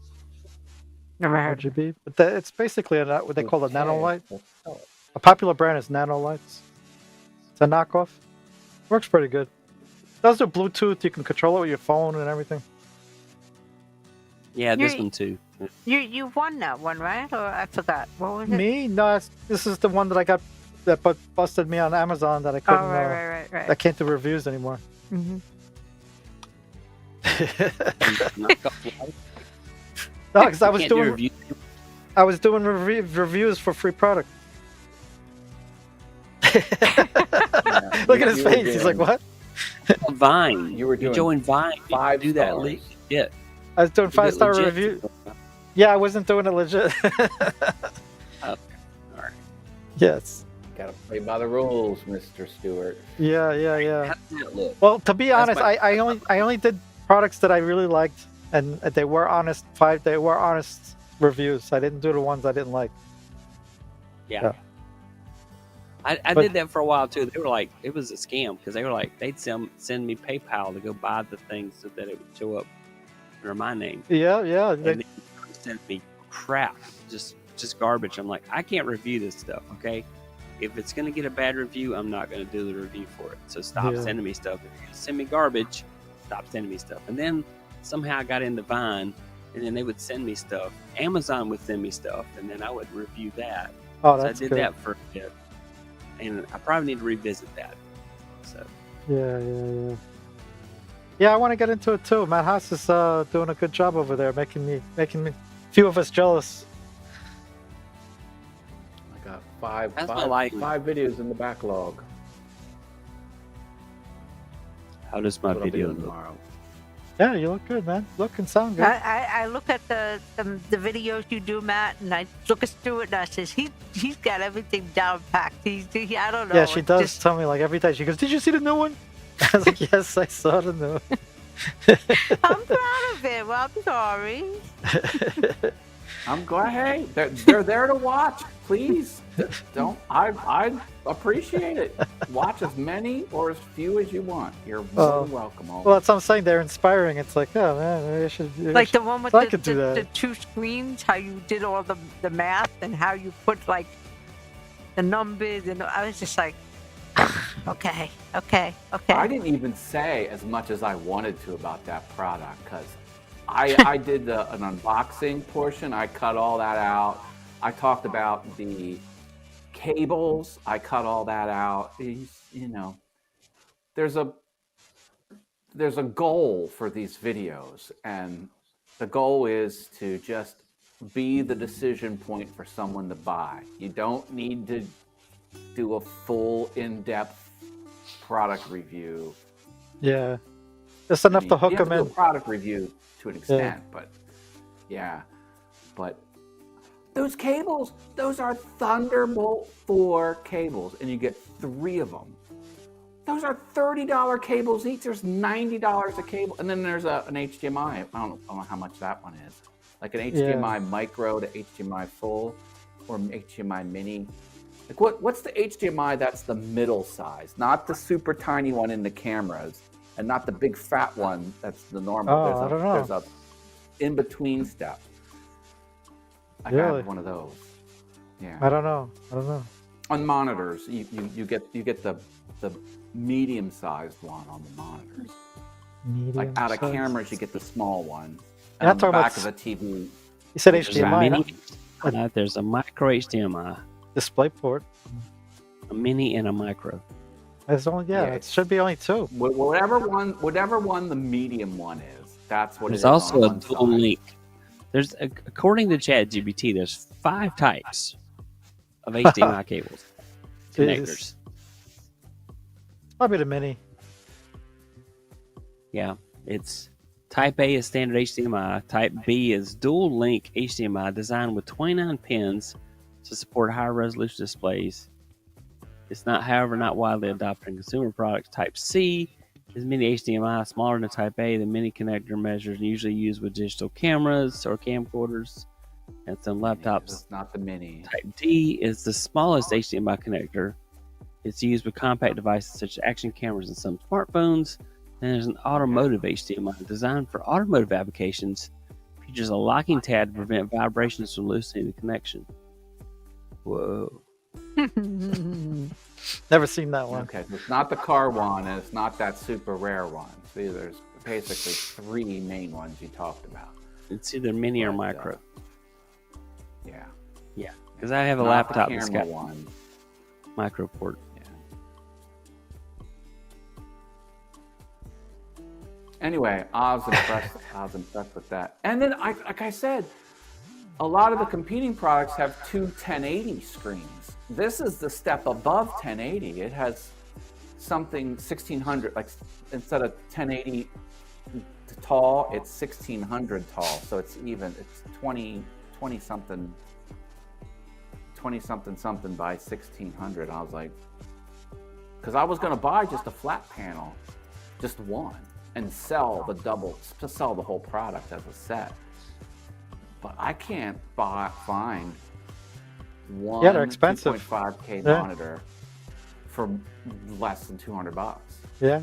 Never heard. RGB. But it's basically what they call a nano light. Photo. A popular brand is Nano Lights. It's a knockoff. Works pretty good. Does do Bluetooth. You can control it with your phone and everything. Yeah, this You're- one too. You won that one, right? Or I forgot. What was it? Me? No, this is the one that I got that busted me on Amazon that I Oh, couldn't. right. That can't do reviews anymore. Mm-hmm. No, because I was Can't do doing reviews. reviews for free product. Yeah, Look at his you were face. He's like, doing "What?" You Vine. were doing join Vine. 5 do that. stars. Yeah. I was doing Do it 5-star legit. review. Yeah, I wasn't doing it legit. All right. Yes. Got to play by the rules, Mr. Stewart. Yeah. How does that look? Well, to be That's honest, my- I only did products that I really liked, and they were honest. They were honest reviews. I didn't do the ones I didn't like. Yeah. I But- did that for a while too. They were like, it was a scam because they were like, they'd send me PayPal to go buy the things so that it would show up under my name. Yeah. And they send me crap, just garbage. I'm like, I can't review this stuff, okay? If it's gonna get a bad review, I'm not gonna do the review for it. So stop Yeah. sending me stuff. If you're gonna send me garbage, stop sending me stuff. And then somehow I got into Vine, and then they would send me stuff. Amazon would send me stuff, and then I would review that. Oh, So I that's did good. that for a bit, and I probably need to revisit that. So Yeah. Yeah, I want to get into it too. Matt Haas is doing a good job over there, making me few of us jealous. I got five That's my life. 5 videos in the backlog. how does my What I'll be video doing look? tomorrow. Yeah, you look good, man. Look and sound good. I look at the videos you do, Matt, and I look at Stuart and I says he's got everything down packed. I don't know. Yeah, she it's does just- tell me like every day. She goes, "Did you see the new one?" I was like, "Yes, I saw the new one." I'm proud of him. I'm sorry. I'm glad. Hey, they're there to watch. Please don't. I appreciate it. Watch as many or as few as you want. You're more than welcome. Always. Well, that's what I'm saying. They're inspiring. It's like, oh man, maybe I should. maybe I Like should- the one with I could do the that. 2 screens, how you did all the math and how you put like the numbers, and I was just like, okay. I didn't even say as much as I wanted to about that product because I did an unboxing portion. I cut all that out. I talked about the cables. I cut all that out. You know, there's a goal for these videos, and the goal is to just be the decision point for someone to buy. You don't need to do a full in-depth product review. Yeah, just enough to hook you have them to do in. a product review to an extent, but those cables, those are Thunderbolt 4 cables, and you get 3 of them. Those are $30 cables each. There's $90 a cable, and then there's an HDMI. I don't know how much that one is. Like an HDMI micro to HDMI full, or HDMI mini. Like what's the HDMI that's the middle size, not the super tiny one in the cameras, and not the big fat one that's the normal. Oh, I don't know. There's a in between step. I Really? have one of those. Yeah. I don't know. On monitors, you get the medium sized one on the monitors. Like out of size. cameras, you get the small one. You're not And on the talking back about of the TV. You said There's a HDMI, mini, huh? there's a micro HDMI, Display port. a mini, and a micro. There's only Yeah, it should be only 2. Whatever one the medium one is, that's what it There's is. also on a one dual side. link. There's according to ChatGPT, there's 5 types of HDMI cables connectors. Jesus. Probably the mini. Yeah, it's Type A is standard HDMI. Type B is dual link HDMI designed with 29 pins to support higher resolution displays. It's not, however, not widely adopted in consumer products. Type C is mini HDMI, smaller than Type A. The mini connector measures usually used with digital cameras or camcorders and some laptops. It's not the mini. Type D is the smallest HDMI connector. It's used with compact devices such as action cameras and some smartphones. And there's an automotive HDMI designed for automotive applications. Features a locking tab to prevent vibrations from loosening the connection. Whoa. Never seen that one. Okay, so it's not the car one, and it's not that super rare one. See, there's basically 3 main ones you talked about. It's either mini or But, micro. Yeah. Yeah, because I have a Not laptop the that's camera got one. micro port. Yeah. Anyway, I was impressed. I was impressed with that. And then, like I said, a lot of the competing products have two 1080 screens. This is the step above 1080. It has something 1600, like instead of 1080 tall, it's 1600 tall. So it's even. It's 20 something by 1600. I was like, because I was going to buy just a flat panel, just one, and sell the whole product as a set. But I can't find one Yeah, they're expensive. 2.5K Yeah. monitor for less than $200. Yeah.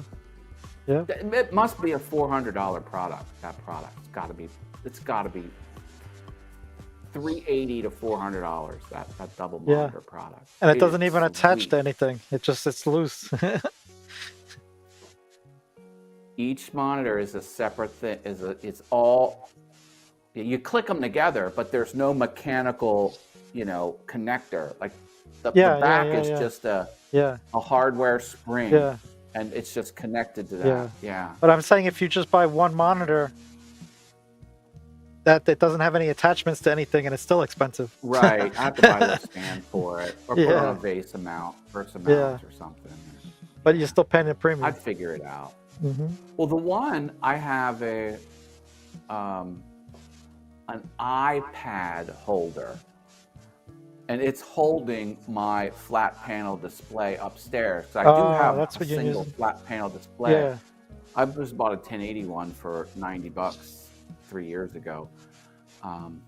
Yeah. It must be a $400 product. That product, it's got to be $380 to $400. That double monitor product, And it doesn't even is attach sweet. to anything. It's loose. Each monitor is a separate thing. It's all, you click them together, but there's no mechanical, connector. Like the back is just a hardware spring, Yeah. and it's just connected to that. Yeah. But I'm saying if you just buy one monitor that it doesn't have any attachments to anything and it's still expensive. Right. I have to buy a stand for it, or put Yeah. on a verse mount or something. But you're still paying a premium. I'd figure it out. Mm-hmm. Well, the one I have an iPad holder, and it's holding my flat panel display upstairs. So I do have that's a what you're single using. flat panel display. Yeah. I just bought a 1080 one for $90 3 years ago. And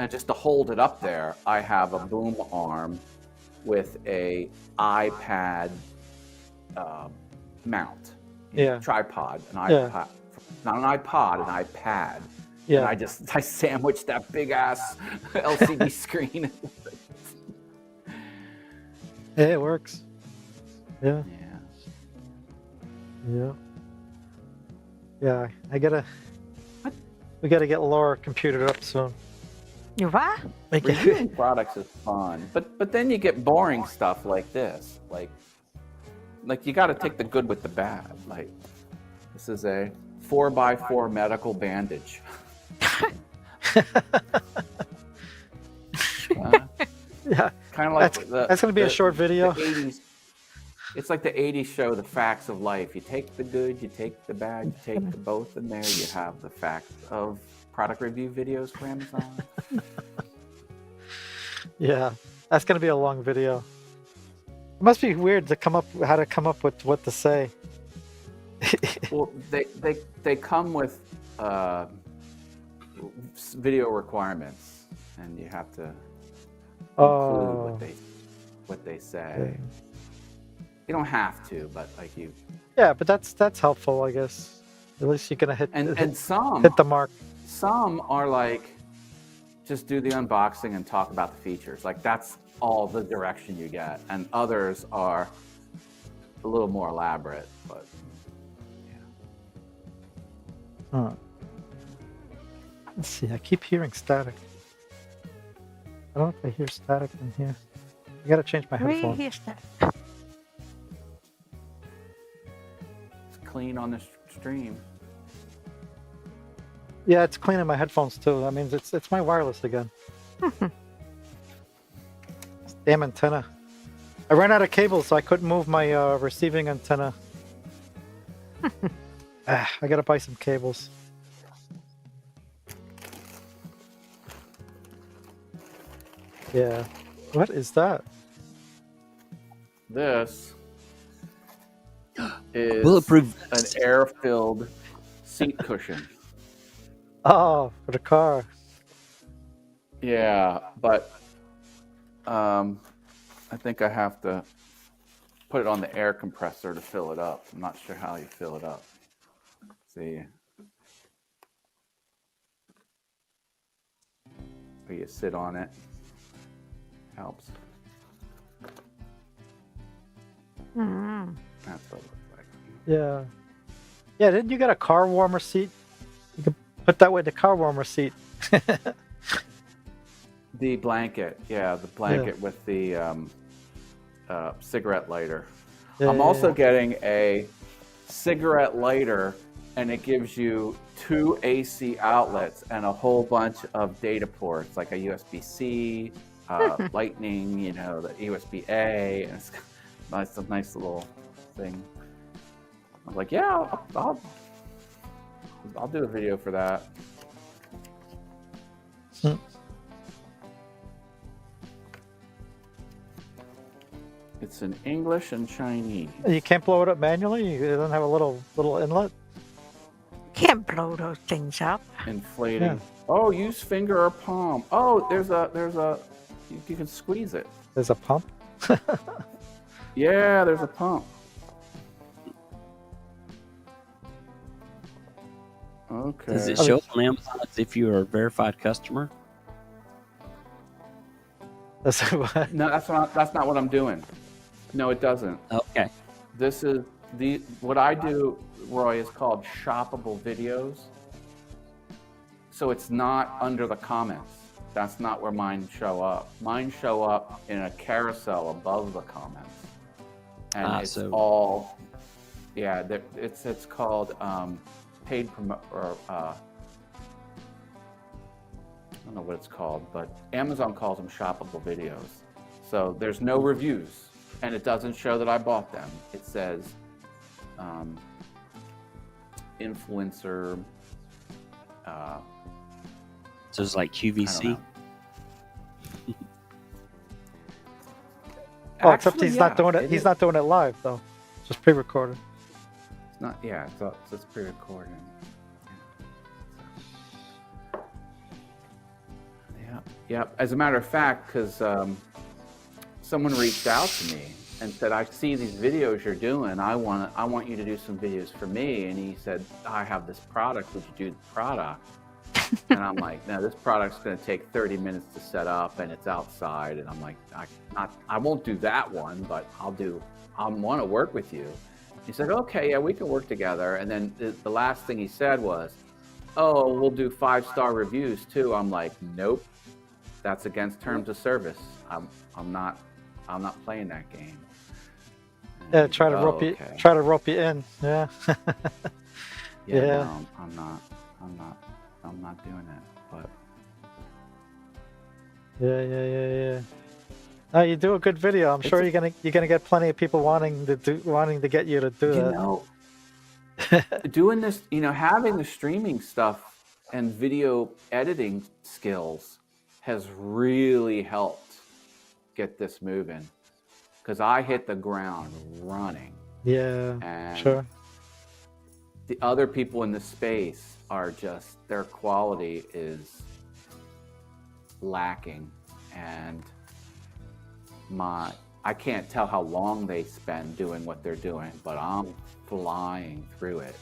just to hold it up there, I have a boom arm with a iPad mount. Yeah. Tripod, an Yeah. iPad, not an iPod, an iPad. Yeah. And I sandwiched that big ass LCD screen. Yeah, it works. Yeah. Yeah. Yeah. We gotta get Laura computed up soon. You what? Reviewing products is fun, but then you get boring stuff like this. Like you got to take the good with the bad. Like, this is a 4x4 medical bandage. Yeah. Kind of like that's gonna be a short video. The 80s. It's like the 80s show, The Facts of Life. You take the good, you take the bad, you take the both, and there you have the facts of product review videos for Amazon. Yeah. That's gonna be a long video. It must be weird to come up with what to say. Well, they come with video requirements, and you have to include what they say. You don't have to, but like you. Yeah, but that's helpful, I guess. At least you're gonna hit some hit the mark. Some are like, just do the unboxing and talk about the features. Like that's all the direction you get, and others are a little more elaborate. But Huh. Let's see. I keep hearing static. I don't know if I hear static in here. I gotta change my headphones. Here's that. it's clean on the stream. Yeah, it's cleaning my headphones too. That means it's my wireless again. Damn antenna. I ran out of cables, so I couldn't move my receiving antenna. I gotta buy some cables. Yeah. What is that? This is Bulletproof. an air-filled seat cushion. Oh, for the car. Yeah, but I think I have to put it on the air compressor to fill it up. I'm not sure how you fill it up. See, or you sit on it. Helps. Mm-hmm. That's what it looks like. Yeah. Yeah, didn't you get a car warmer seat? Put that with the car warmer seat. The blanket, yeah, the blanket with the cigarette lighter. I'm also getting a cigarette lighter, and it gives you 2 AC outlets and a whole bunch of data ports, like a USB-C, Lightning, you know, the USB-A, and it's a nice little thing. I'm like, yeah, I'll do a video for that. It's in English and Chinese. You can't blow it up manually? It doesn't have a little inlet? Can't blow those things up. Inflating. Yeah. Oh, use finger or palm. Oh, there's a you can squeeze it. There's a pump? Yeah, there's a pump. Okay. Does it show on Amazon as if you are a verified customer? That's what? No, that's not what I'm doing. No, it doesn't. Okay. This is what I do, Roy, is called shoppable videos. So it's not under the comments. That's not where mine show up. Mine show up in a carousel above the comments, and it's all, yeah. It's called paid promo, or I don't know what it's called, but Amazon calls them shoppable videos. So there's no reviews, and it doesn't show that I bought them. It says influencer. So it's like QVC. Oh, except he's not doing it. He's not doing it live though. Just pre-recorded. It's not. Yeah, it's just pre-recorded. Yeah. As a matter of fact, because someone reached out to me and said, "I see these videos you're doing. I want you to do some videos for me." And he said, "I have this product. Would you do the product?" And I'm like, "No, this product's going to take 30 minutes to set up, and it's outside." And I'm like, "I won't do that one, but I want to work with you." He said, "Okay, yeah, we can work together." And then the last thing he said was, "Oh, we'll do 5-star reviews too." I'm like, "Nope, that's against terms of service. I'm not playing that game." And Yeah, try to rope you in. Yeah. Yeah. No, I'm not doing it. But Yeah. No, you do a good video. I'm sure you're gonna get plenty of people wanting to get you to do that. Know, doing this, having the streaming stuff and video editing skills has really helped get this moving, because I hit the ground running. Yeah, and sure. The other people in the space are just, their quality is lacking, and I can't tell how long they spend doing what they're doing, but I'm flying through it,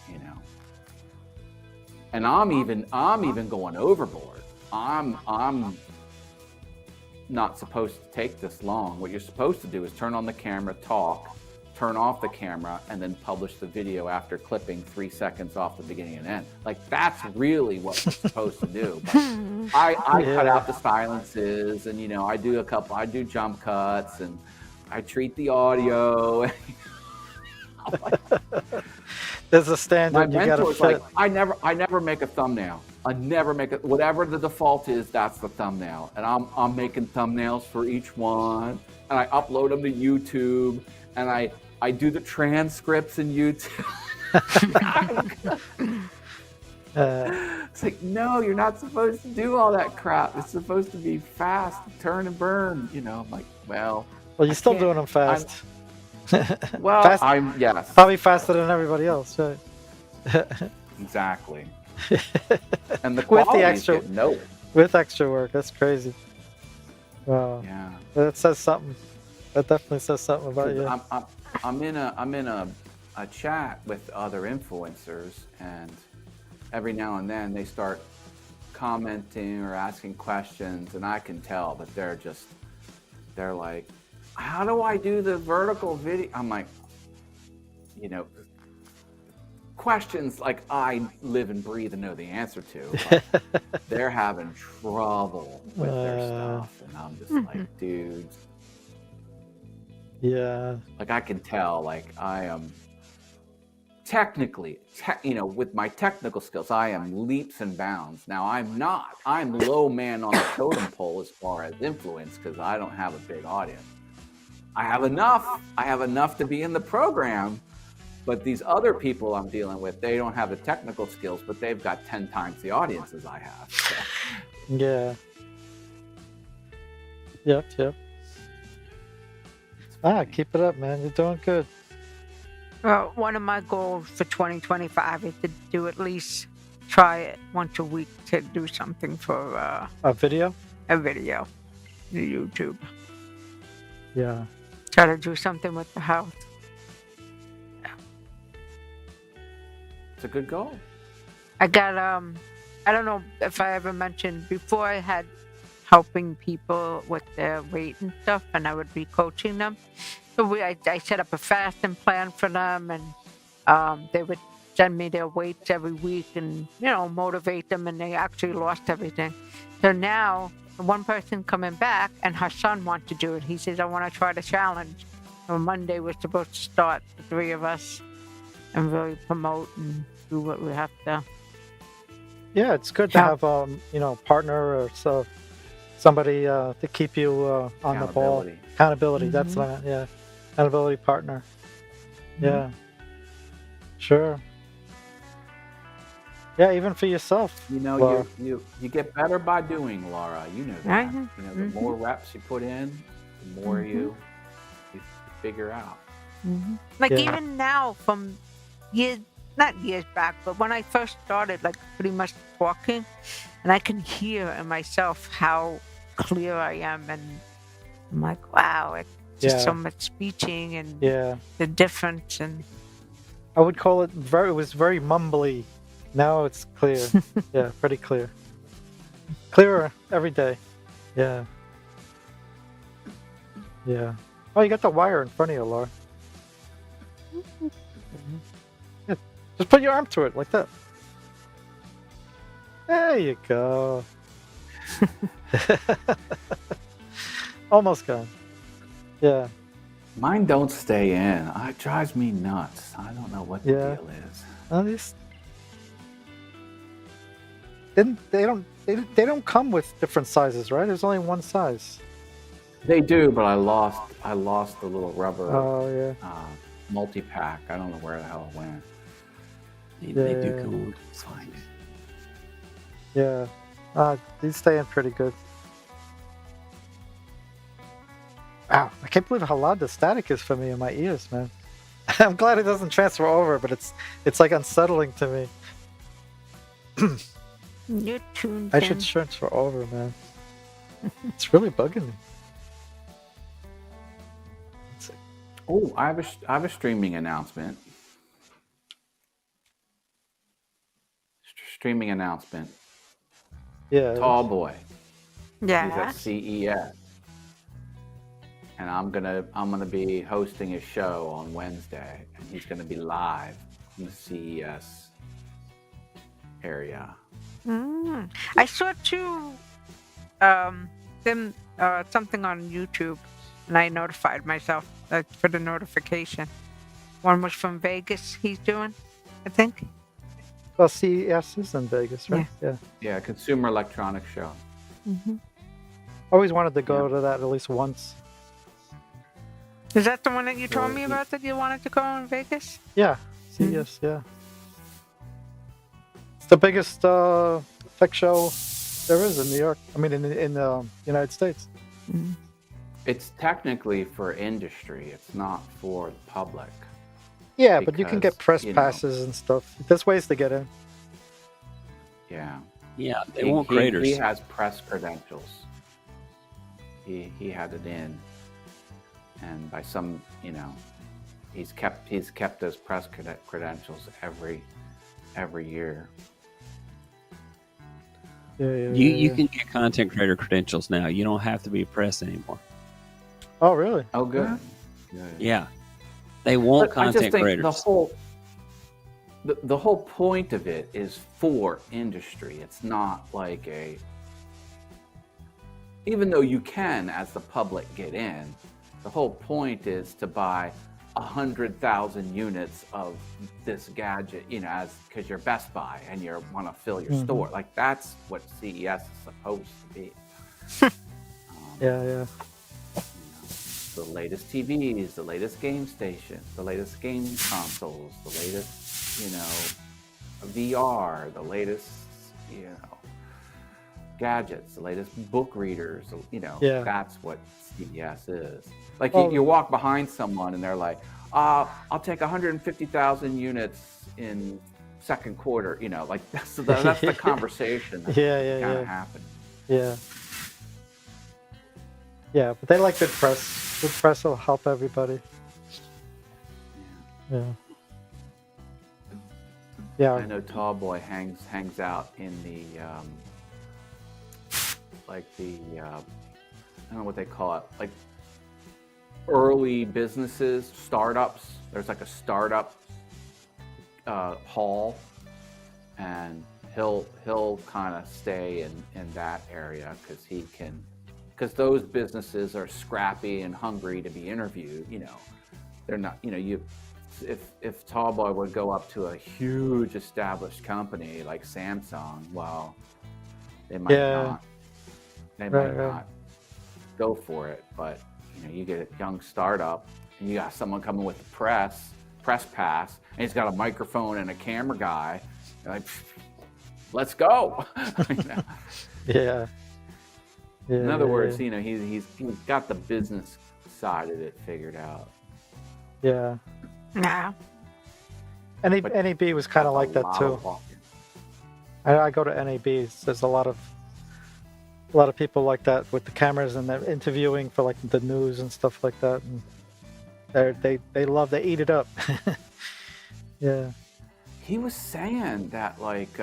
and I'm even going overboard. I'm not supposed to take this long. What you're supposed to do is turn on the camera, talk, turn off the camera, and then publish the video after clipping 3 seconds off the beginning and end. Like, that's really what we're supposed to do. But I cut out the silences, and I do jump cuts, and I treat the audio. There's a standard My you gotta mentor's fit. like, I never make a thumbnail. I never make it. Whatever the default is, that's the thumbnail. And I'm making thumbnails for each one, and I upload them to YouTube, and I do the transcripts in YouTube. It's like, no, you're not supposed to do all that crap. It's supposed to be fast, turn and burn. I'm like, well, you're still doing them fast. Well, fast, yes, probably faster than everybody else, right? Exactly. And the quality with extra work, that's crazy. Wow. Yeah. That says something. That definitely says something about you. I'm in a chat with other influencers, and every now and then they start commenting or asking questions, and I can tell that they're like, how do I do the vertical video? I'm like, questions like I live and breathe and know the answer to. But they're having trouble with their stuff, and I'm just like, dude. Yeah. Like I can tell, like I am technically, with my technical skills, I am leaps and bounds. Now I'm not. I'm low man on the totem pole as far as influence because I don't have a big audience. I have enough to be in the program, but these other people I'm dealing with, they don't have the technical skills, but they've got 10 times the audience as I have. So. Yeah. Yep. Keep it up, man. You're doing good. Well, one of my goals for 2025 is to do at least try it once a week to do something for A video? a video on YouTube. Yeah. Try to do something with the house. It's a good goal. I got I don't know if I ever mentioned before, I had helping people with their weight and stuff, and I would be coaching them. So I set up a fasting plan for them, and they would send me their weights every week and, motivate them, and they actually lost everything. So now, one person coming back, and her son wants to do it. He says, I want to try the challenge. On Monday, we're supposed to start, the three of us, and really promote and do what we have to. Yeah, it's good to have partner or somebody to keep you on the ball. Accountability. That's what I meant. Yeah, accountability partner. Yeah, sure. Yeah, even for yourself. You get better by doing, Laura. You know that. Mm-hmm. The more reps you put in, the more you figure out. Mm-hmm. Like even now, from not years back, but when I first started, like pretty much talking, and I can hear in myself how clear I am, and I'm like, wow, it's just so much speeching and the difference. And I would call it it was very mumbly. Now it's clear. Yeah, pretty clear. Clearer every day. Yeah. Yeah. Oh, you got the wire in front of you, Laura. Yeah. Just put your arm through it like that. There you go. Almost gone. Yeah. Mine don't stay in. It drives me nuts. I don't know what the deal is. Well, they don't come with different sizes, right? There's only one size. They do, but I lost the little rubber multi-pack. I don't know where the hell it went. They do come with size. Yeah. These stay in pretty good. Wow, I can't believe how loud the static is for me in my ears, man. I'm glad it doesn't transfer over, but it's like unsettling to me. you're tuned I in. should transfer over, man. It's really bugging me. Oh, I have a streaming announcement. Streaming announcement. Yeah. Tall boy. Yeah. He's at CES. And I'm gonna be hosting his show on Wednesday, and he's gonna be live from the CES area. I saw two something on YouTube, and I notified myself for the notification. One was from Vegas. He's doing, I think. Well, CES is in Vegas, right? Yeah. Yeah, Consumer Electronics Show. Always wanted to go to that at least once. Is that the one that you told me about that you wanted to go in Vegas? Yeah, CES. Yeah. It's the biggest tech show there is in New York. I mean, in the United States. It's technically for industry. It's not for the public. Yeah, but you can get press passes and stuff. There's ways to get in. Yeah. Yeah, they want creators. He has press credentials. He had it in, and by some, he's kept those press credentials every year. You can get content creator credentials now. You don't have to be press anymore. Oh, really? Oh, good. Yeah. They want content creators. the whole point of it is for industry. It's not like even though you can, as the public, get in, the whole point is to buy 100,000 units of this gadget, because you're Best Buy and you want to fill your store. Like, that's what CES is supposed to be. Yeah. The latest TVs, the latest game stations, the latest game consoles, the latest, VR, the latest, gadgets, the latest book readers, that's what CES is. Like, you walk behind someone and they're like, I'll take 150,000 units in second quarter, like that's the conversation that's kind of happening. Yeah, but they like good press. Good press will help everybody. Yeah. I know Tallboy hangs out in the I don't know what they call it, like early businesses, startups. There's like a startup hall, and he'll kind of stay in that area because those businesses are scrappy and hungry to be interviewed. They're not. If Tallboy would go up to a huge established company like Samsung, well, they might not. They might not go for it. But you get a young startup, and you got someone coming with a press pass, and he's got a microphone and a camera guy. You're like, let's go. In other words, he's got the business side of it figured out. Yeah. Nah. NAB was kind of like that too. I go to NABs. There's a lot of people like that with the cameras, and they're interviewing for like the news and stuff like that. And they eat it up. Yeah. He was saying that like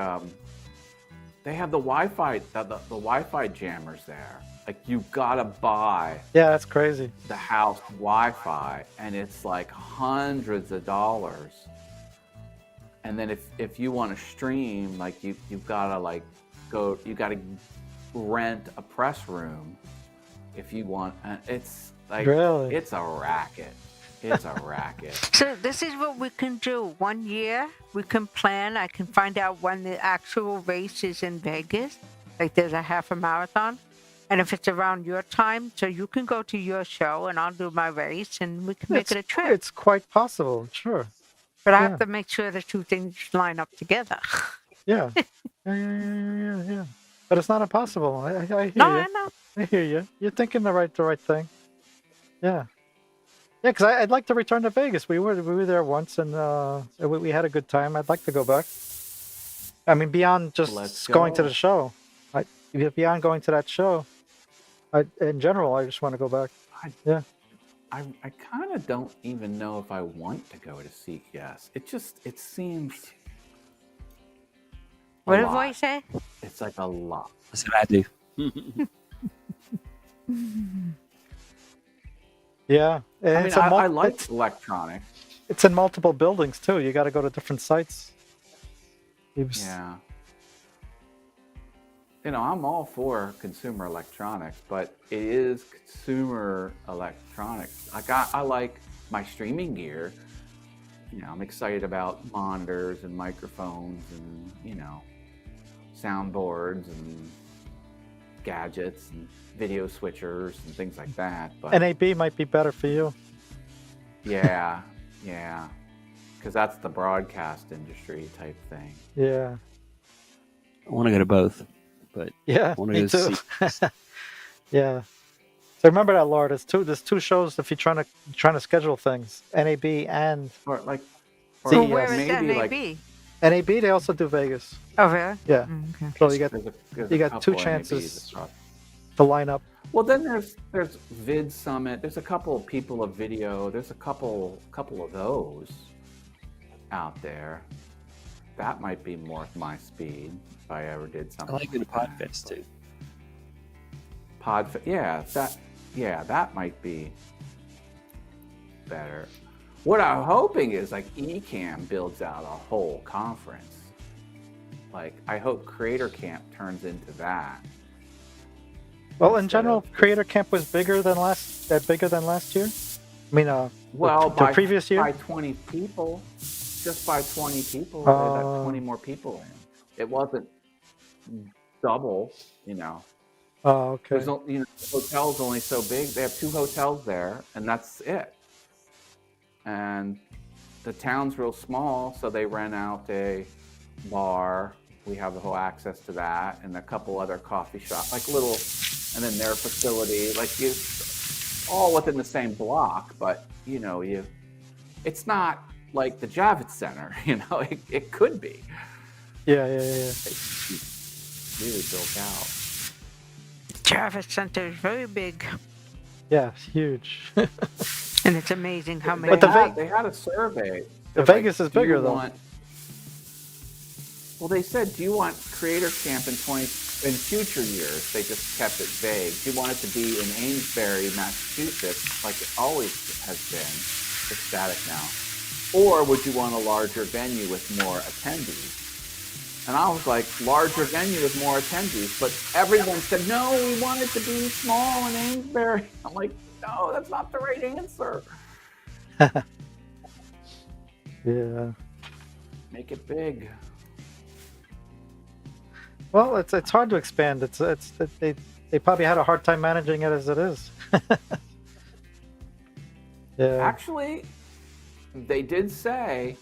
they have the Wi-Fi Wi-Fi jammers there. Like, you gotta buy. Yeah, that's crazy. The house Wi-Fi, and it's like hundreds of dollars. And then if you want to stream, like you've gotta like go. You gotta rent a press room if you want. It's like really? It's a racket. It's a racket. So this is what we can do. 1 year, we can plan. I can find out when the actual race is in Vegas. Like, there's a half a marathon. And if it's around your time, so you can go to your show and I'll do my race and we can make it a trip. It's quite possible, sure. But I have to make sure the two things line up together. Yeah. Yeah. But it's not impossible. I hear you. I know. I hear you. You're thinking the right thing. Yeah. Yeah, because I'd like to return to Vegas. We were there once, and we had a good time. I'd like to go back. I mean, beyond just going to the show. Beyond going to that show, in general, I just want to go back. I kind of don't even know if I want to go to CES. It seems. What did I say? It's like a lot. That's what I do. Yeah, and I like electronics. It's in multiple buildings too. You got to go to different sites. Yeah. I'm all for consumer electronics, but it is consumer electronics. I like my streaming gear. I'm excited about monitors and microphones and, soundboards and gadgets and video switchers and things like that. But NAB might be better for you. Yeah. Because that's the broadcast industry type thing. Yeah. I want to go to both. But yeah, me too. Yeah. So remember that, Laura. There's two shows if you're trying to schedule things. NAB and or where is NAB? Like, NAB, they also do Vegas. Oh, really? Yeah. Okay. So you got two chances to line up. Well, then there's Vid Summit. There's a couple of people of video. There's a couple of those out there. That might be more my speed if I ever did something. I like the Podfest too. That might be better. What I'm hoping is like Ecamm builds out a whole conference. Like I hope Creator Camp turns into that. Well, in Instead general, of- Creator Camp was bigger than last year. I mean, Well, the by previous year. by 20 people, just by 20 people, they got 20 more people in. It wasn't double, you know. Oh, okay. There's no, you know, the hotel's only so big. They have 2 hotels there, and that's it. And the town's real small, so they rent out a bar. We have the whole access to that, and a couple other coffee shops, like little, and then their facility, like you, all within the same block. But you know, it's not like the Javits Center. You know, it could be. Yeah. It's really built out. Javits Center is very big, Yeah, it's huge. and it's amazing how many. But They had a survey. The They're Vegas is "Do you bigger, though." Well, they said, do you want Creator Camp in future years? They just kept it vague. Do you want it to be in Amesbury, Massachusetts, like it always has been? It's static now. Or would you want a larger venue with more attendees? And I was like, larger venue with more attendees. But everyone said, no, we want it to be small in Amesbury. I'm like, no, that's not the right answer. Yeah. Make it big. Well, it's hard to expand. They probably had a hard time managing it as it is. Yeah. Actually, they did say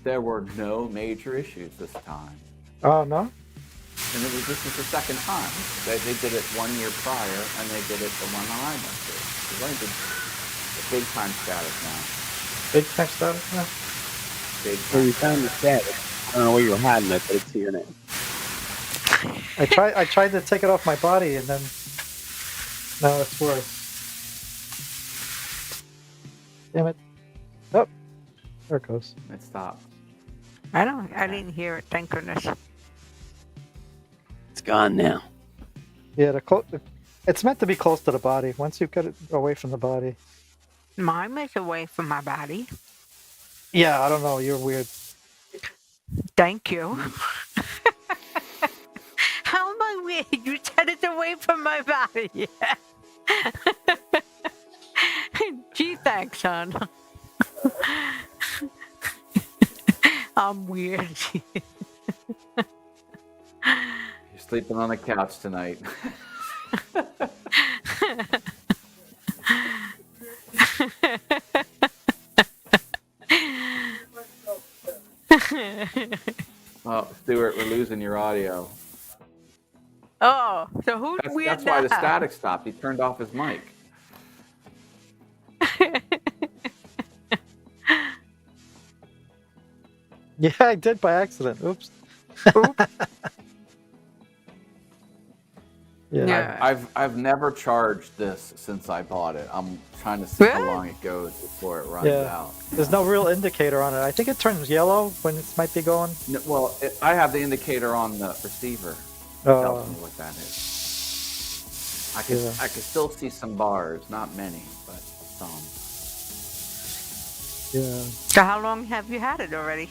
there were no major issues this time. Oh no. And this is the second time. They did it 1 year prior, and they did it the one that I went to. We're going to big time status now. Big time status now. Big So time. you found the status. I don't know where you were hiding it, but it's here now. I tried to take it off my body, and then now it's worse. Damn it! Oh, there it goes. It stopped. I didn't hear it. Thank goodness. It's gone now. Yeah, it's meant to be close to the body. Once you get it away from the body. Mine is away from my body. Yeah, I don't know. You're weird. Thank you. How am I weird? You said it's away from my body. Gee, thanks, hon. I'm weird. You're sleeping on the couch tonight. Oh, Stuart, we're losing your audio. Oh, so who's weird That's why the now? static stopped. He turned off his mic. Yeah, I did by accident. Oops. Yeah. Yeah. I've never charged this since I bought it. I'm trying to see how Really? long it goes before it runs Yeah. out. There's no real indicator on it. I think it turns yellow when it might be going. No, well, I have the indicator on the receiver. It tells me what that is. I can still see some bars, not many, but some. Yeah. So how long have you had it already?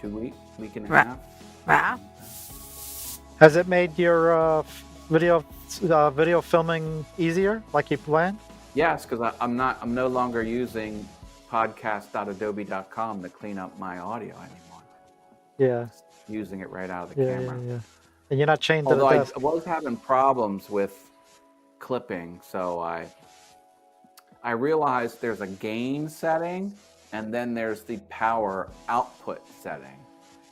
2 weeks, week and a Right. half. Wow. Has it made your video filming easier, like you planned? Yes, because I'm no longer using podcast.adobe.com to clean up my audio anymore. Yeah. Just using it right out of the Yeah, camera. yeah. And you're not chained to Although the I desk. was having problems with clipping, so I realized there's a gain setting, and then there's the power output setting,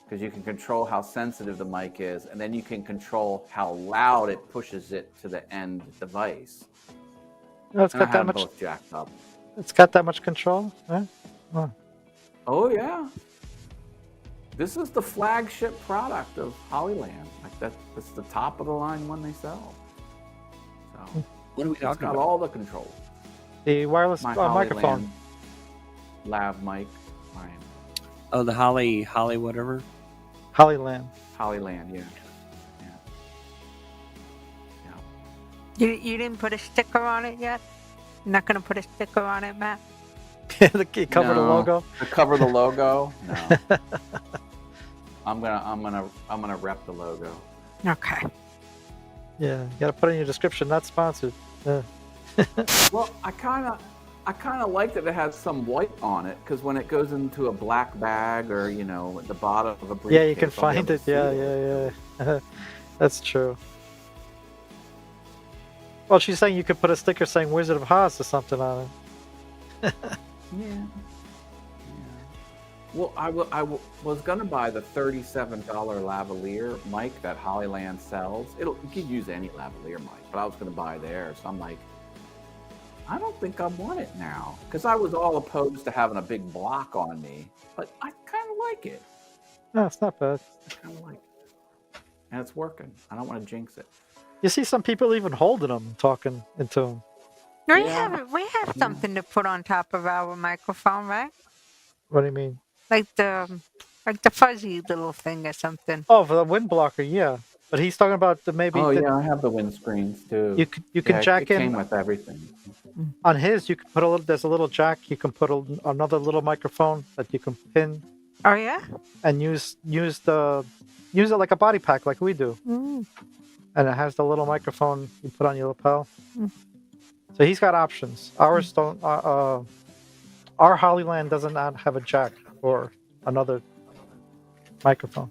because you can control how sensitive the mic is, and then you can control how loud it pushes it to the end device. Oh, it's And I got had that them much. both jacked up. It's got that much control. Huh? Oh. Oh yeah. This is the flagship product of Hollyland. Like that's the top of the line one they sell. So What are we it's talking got about? all the controls. The wireless My microphone. Hollyland lav mic. My Oh, the Holly whatever. Hollyland. Hollyland, yeah. You didn't put a sticker on it yet? You're not gonna put a sticker on it, Matt? You cover the No. logo. To cover the logo? No. I'm gonna rep the logo. Okay. Yeah, you gotta put it in your description. Not sponsored. Yeah. Well, I kind of like that it has some white on it, because when it goes into a black bag or at the bottom of a briefcase, Yeah, you can I'll be find able to it. see Yeah. That's true. Well, she's saying you could put a sticker saying Wizard of Oz or something on it. Yeah. Well, I was gonna buy the $37 lavalier mic that Hollyland sells. You could use any lavalier mic, but I was gonna buy theirs. So I'm like, I don't think I want it now, because I was all opposed to having a big block on me, but I kind of like it. No, it's not bad. I kind of like it, and it's working. I don't want to jinx it. You see some people even holding them, talking into them. We Yeah. have something to put on top of our microphone, right? What do you mean? Like the fuzzy little thing or something. Oh, for the wind blocker, yeah. But he's talking about Yeah, I have the windscreens too. You can jack it came in with everything. on his. You can put a little. There's a little jack. You can put another little microphone that you can pin Oh yeah. and use it like a body pack, like we do. Mm. And it has the little microphone you put on your lapel. Mm. So he's got options. Ours don't. Our Hollyland does not have a jack or another microphone.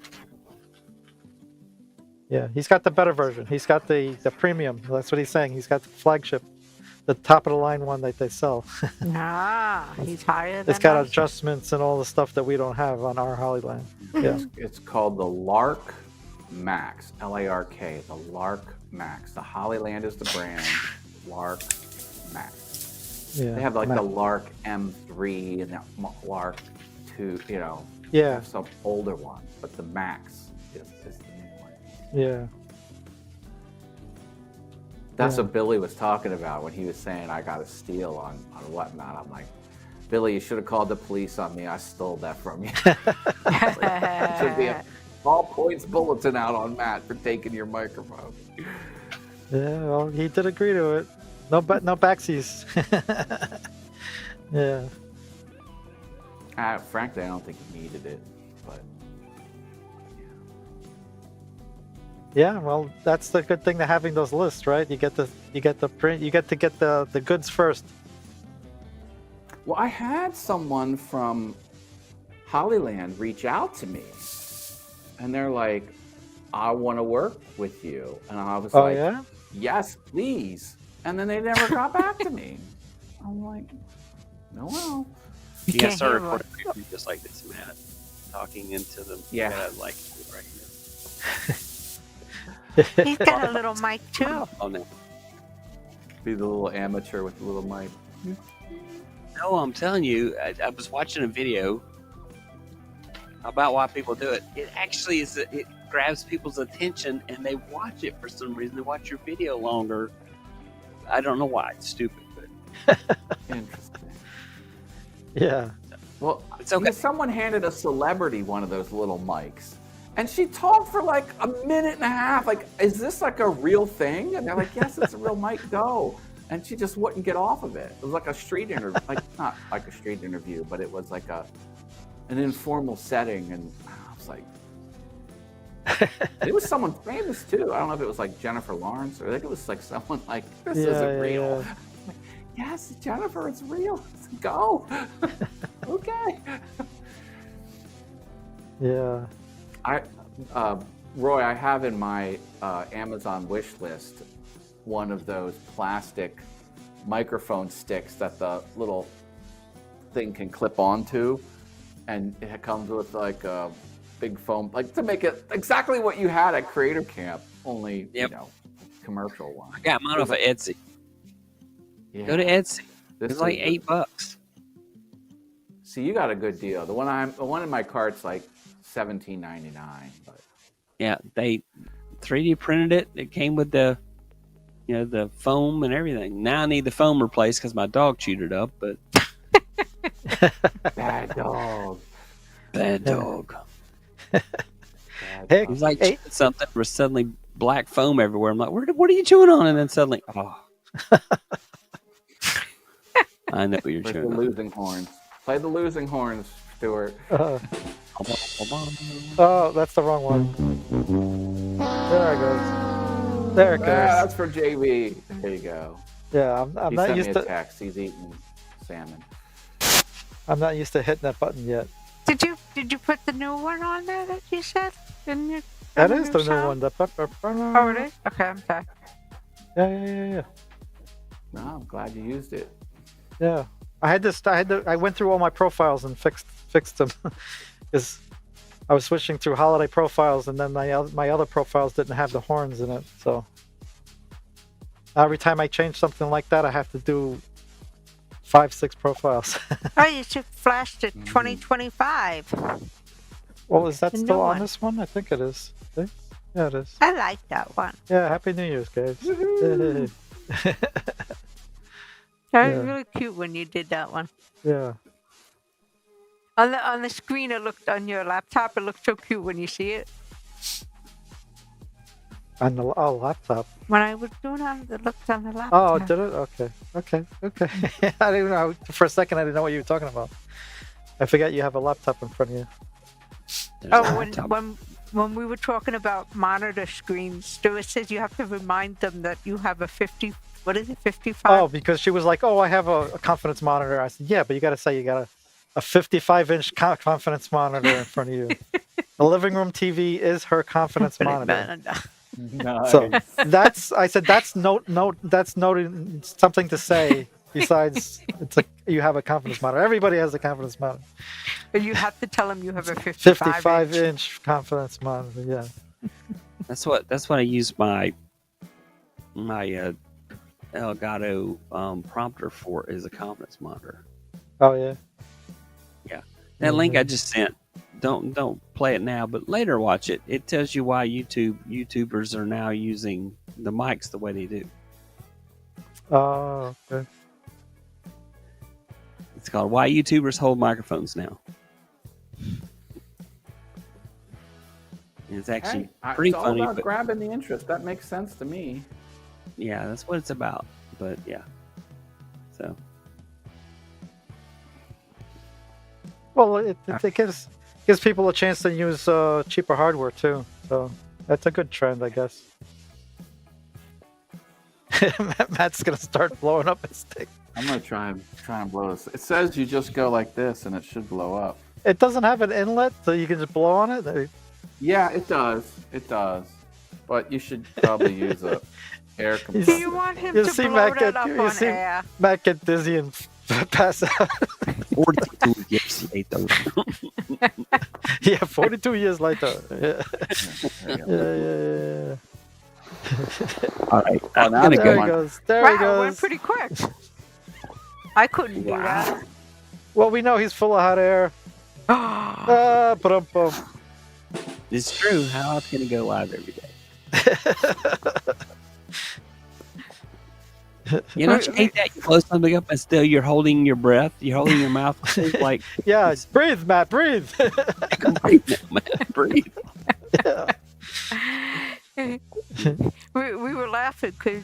Yeah, he's got the better version. He's got the premium. That's what he's saying. He's got the flagship, the top of the line one that they sell. He's higher than It's got us. adjustments and all the stuff that we don't have on our Hollyland. Yeah. It's called the Lark Max, Lark, the Lark Max. The Hollyland is the brand, Lark Max. Yeah. They have like the Lark M3 and the Lark 2, They Yeah. have some older ones, but the Max is the new one. Yeah. That's Yeah. what Billy was talking about when he was saying I got a steal on whatnot. I'm like, Billy, you should have called the police on me. I stole that from you. Should be a all points bulletin out on Matt for taking your microphone. Yeah. Well, he did agree to it. No backsies. Yeah. Frankly, I don't think he needed it, but Yeah, well, that's the good thing to having those lists, right? You get the print, you get to get the goods first. well, I had someone from Hollyland reach out to me, and they're like, "I want to work with you," and I was Oh like, yeah? "Yes, please," and then they never got back to me. I'm like, "No, well." You You can't can start hear recording video just like this, Matt. Talking into them. Yeah. Like right He's got a little mic too. here. Oh, no. Be the little amateur with the little mic. No, I'm telling you, I was watching a video about why people do it. It actually is, it grabs people's attention and they watch it for some reason. They watch your video longer. I don't know why. It's stupid, but Interesting. Yeah. Well, It's okay. someone handed a celebrity one of those little mics, and she talked for like a minute and a half. Like, is this like a real thing? And they're like, yes, it's a real mic. Go. And she just wouldn't get off of it. It was like a street interview, like not like a street interview, but it was like an informal setting. And I was like, it was someone famous too. I don't know if it was like Jennifer Lawrence, or I think it was like someone like, this isn't real. Yeah. Like, yes, Jennifer, it's real. Go. Okay. Yeah. Roy, I have in my Amazon wish list one of those plastic microphone sticks that the little thing can clip onto, and it comes with like a big foam, like to make it exactly what you had at Creator Camp, only Yep. commercial one. I got mine off of Etsy. Yeah. Go to Etsy. This It's like is- $8. See, you got a good deal. The one in my cart's like $17.99, but Yeah, they 3D printed it. It came with the foam and everything. Now I need the foam replaced because my dog chewed it up. But bad dog. bad dog. Bad Hey, dog. He's like Hey. chewing something. There was suddenly black foam everywhere. I'm like, what are you chewing on? And then suddenly, oh, I know what you're Where's the doing. losing horns? Play the losing horns, Stuart. Oh, that's the wrong one. There it goes. There it goes. That's for JB. There you go. Yeah, I'm He not sent used me to. a text. He's eating salmon. I'm not used to hitting that button yet. Did you put the new one on there that you said? Didn't you? That On is the new sound? one. Oh, it is? Okay, I'm sorry. Yeah. No, I'm glad you used it. Yeah. I went through all my profiles and fixed them because I was switching through holiday profiles, and then my other profiles didn't have the horns in it. So every time I change something like that, I have to do 5-6 profiles. Oh, you should flash to 2025. Well, is that The new still on one. this one? I think it is. Yeah, it is. I like that one. Yeah, Happy New Year's, guys. That was Yeah. really cute when you did that one. Yeah. On the screen, it looked on your laptop. It looked so cute when you see it. On the laptop. When I was doing it looked on the laptop. Oh, did it? Okay. I didn't know. For a second, I didn't know what you were talking about. I forgot you have a laptop in front of you. There's a Oh, laptop. when we were talking about monitor screens, Stuart says you have to remind them that you have a 50. What is it? 55. Oh, because she was like, "Oh, I have a confidence monitor." I said, "Yeah, but you got to say you got a 55-inch confidence monitor in front of you." The living room TV is her confidence monitor. Nice. So that's noting something to say. Besides, you have a confidence monitor. Everybody has a confidence monitor. But you have to tell them you have a 55 55-inch confidence monitor. Yeah. That's what I use my Elgato prompter for, is a confidence monitor. Oh yeah. That link I just sent, don't play it now, but later watch it. It tells you why YouTubers are now using the mics the way they do. Oh, okay. It's called Why YouTubers Hold Microphones Now. And it's actually pretty it's all funny, about but grabbing the interest. That makes sense to me. yeah, that's what it's about. But yeah, so Well, it gives people a chance to use cheaper hardware too. So that's a good trend, I guess. Matt's gonna start blowing up his stick. I'm gonna try and blow this. It says you just go like this and it should blow up. It doesn't have an inlet, so you can just blow on it. Yeah, it does. It does. But you should probably use a air Do compressor. you want him You to see blow Matt that get- up you on see- air? Matt get dizzy and pass out. 42 years later. Yeah, 42 years later. Yeah. There you go. Yeah. All right, Oh, I'm now gonna they're There go. he goes. There Wow, he it goes. went pretty quick. I couldn't do that. Well, we know he's full of hot air. Ba-dum-bum. It's true. How else can it go live every day? You know, you hate that you blow something up and still you're holding your breath. You're holding your mouth closed, like Yeah, breathe, Matt, breathe. breathe, man, breathe. Yeah. We were laughing because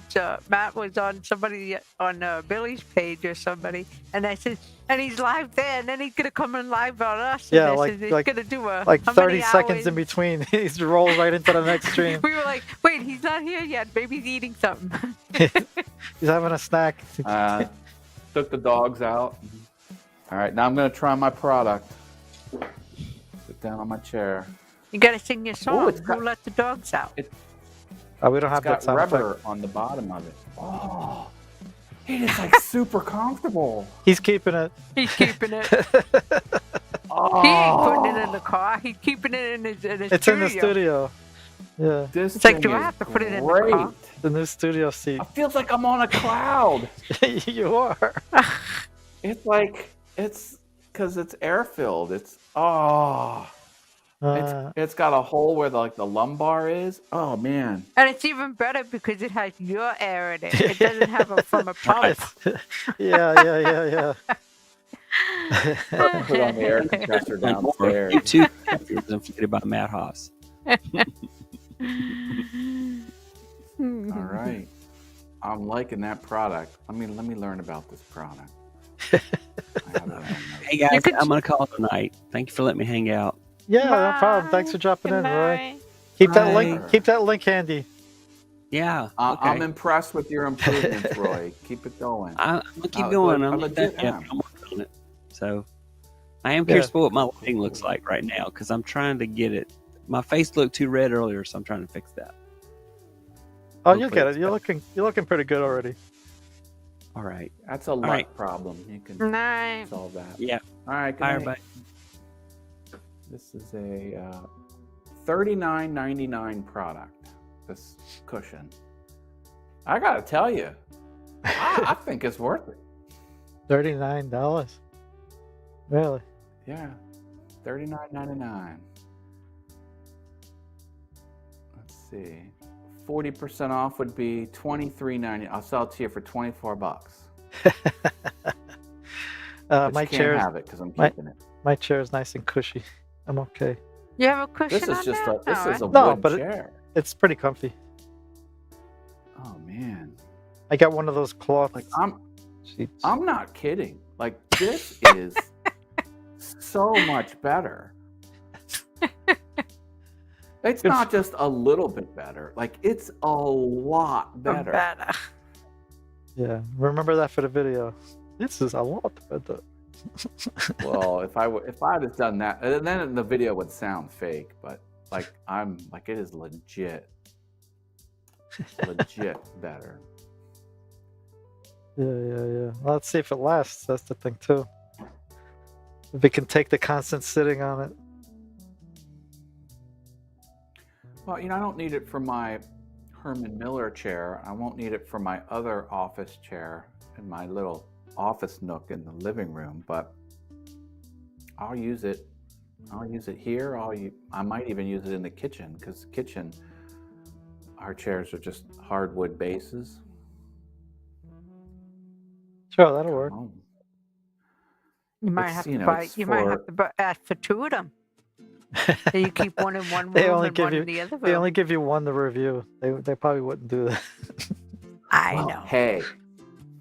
Matt was on somebody on Billy's page or somebody, and I said, and he's live there, and then he's gonna come in live on us. Yeah, and I like- said, he's like- gonna do a Like how 30 many seconds in hours? between. He's rolled right into the next stream. We were like, wait, he's not here yet. Maybe he's eating something. He's having a snack. Took the dogs out. All right, now I'm gonna try my product. Sit down on my chair. You gotta sing your song. it's got- Who let the dogs out? Oh, we don't It's have that got sound rubber effect. on the bottom of it. Oh, it is like super comfortable. He's keeping it. He's keeping it. Oh, He ain't putting it in the car. He's keeping it in his It's studio. in the studio. Yeah, This It's like, thing do I is have to put it in the great. car? the new studio seat. It feels like I'm on a cloud. You are. It's like it's because it's air filled. It's it's got a hole where the lumbar is. Oh man, And it's even better because it has your air in it. It doesn't have it from a pump. Yeah. put on the air compressor One more. downstairs. You too. Don't forget about Matt Haas. All right, I'm liking that product. Let me learn about this product. I have it on my- Hey guys, could- I'm gonna call it tonight. Thank you for letting me hang out. Yeah, no problem. Thanks for dropping Good in, Roy. night. Keep that Bye. link. Keep that link handy. Yeah. I'm Okay. impressed with your improvements, Roy. Keep it going. I'm gonna keep I going. legit I'm not done yet. am. I'm working on it. So I am curious for what my lighting looks like right now because I'm trying to get it. My face looked too red earlier, so I'm trying to fix that. Oh, you'll Hopefully get it's it. You're looking pretty good already. All right. That's a luck right. problem. You can Good night. solve that. Yeah. All right. Good Bye, night. everybody. This is a $39.99 product. This cushion. I gotta tell you, I think it's worth it. $39. Really? Yeah, $39.99. Let's see, 40% off would be $23.90. I'll sell it to you for $24. But My you can't chair. have it because I'm my- keeping it. My chair is nice and cushy. I'm okay. You have a cushion This is on just there? a this No, is a No, wood but chair. It's pretty comfy. Oh man, I got one of those cloth like sheets. I'm not kidding. Like this is so much better. It's Good not just a little bit better. Like it's a lot better. better. Yeah, remember that for the video. This is a lot better. Well, if I'd have done that, then the video would sound fake. But like it is legit better. Yeah. Well, let's see if it lasts. That's the thing too. If it can take the constant sitting on it. Well, I don't need it for my Herman Miller chair. I won't need it for my other office chair in my little office nook in the living room. But I'll use it. I'll use it here. I might even use it in the kitchen because the kitchen, our chairs are just hardwood bases. Sure, that'll work. Oh, You might It's, have you to know, buy. it's You might for- have to ask for two of them. So you keep one in one room They only and give one you- in the other room. They only give you one to review. They probably wouldn't do that. I well, know. hey,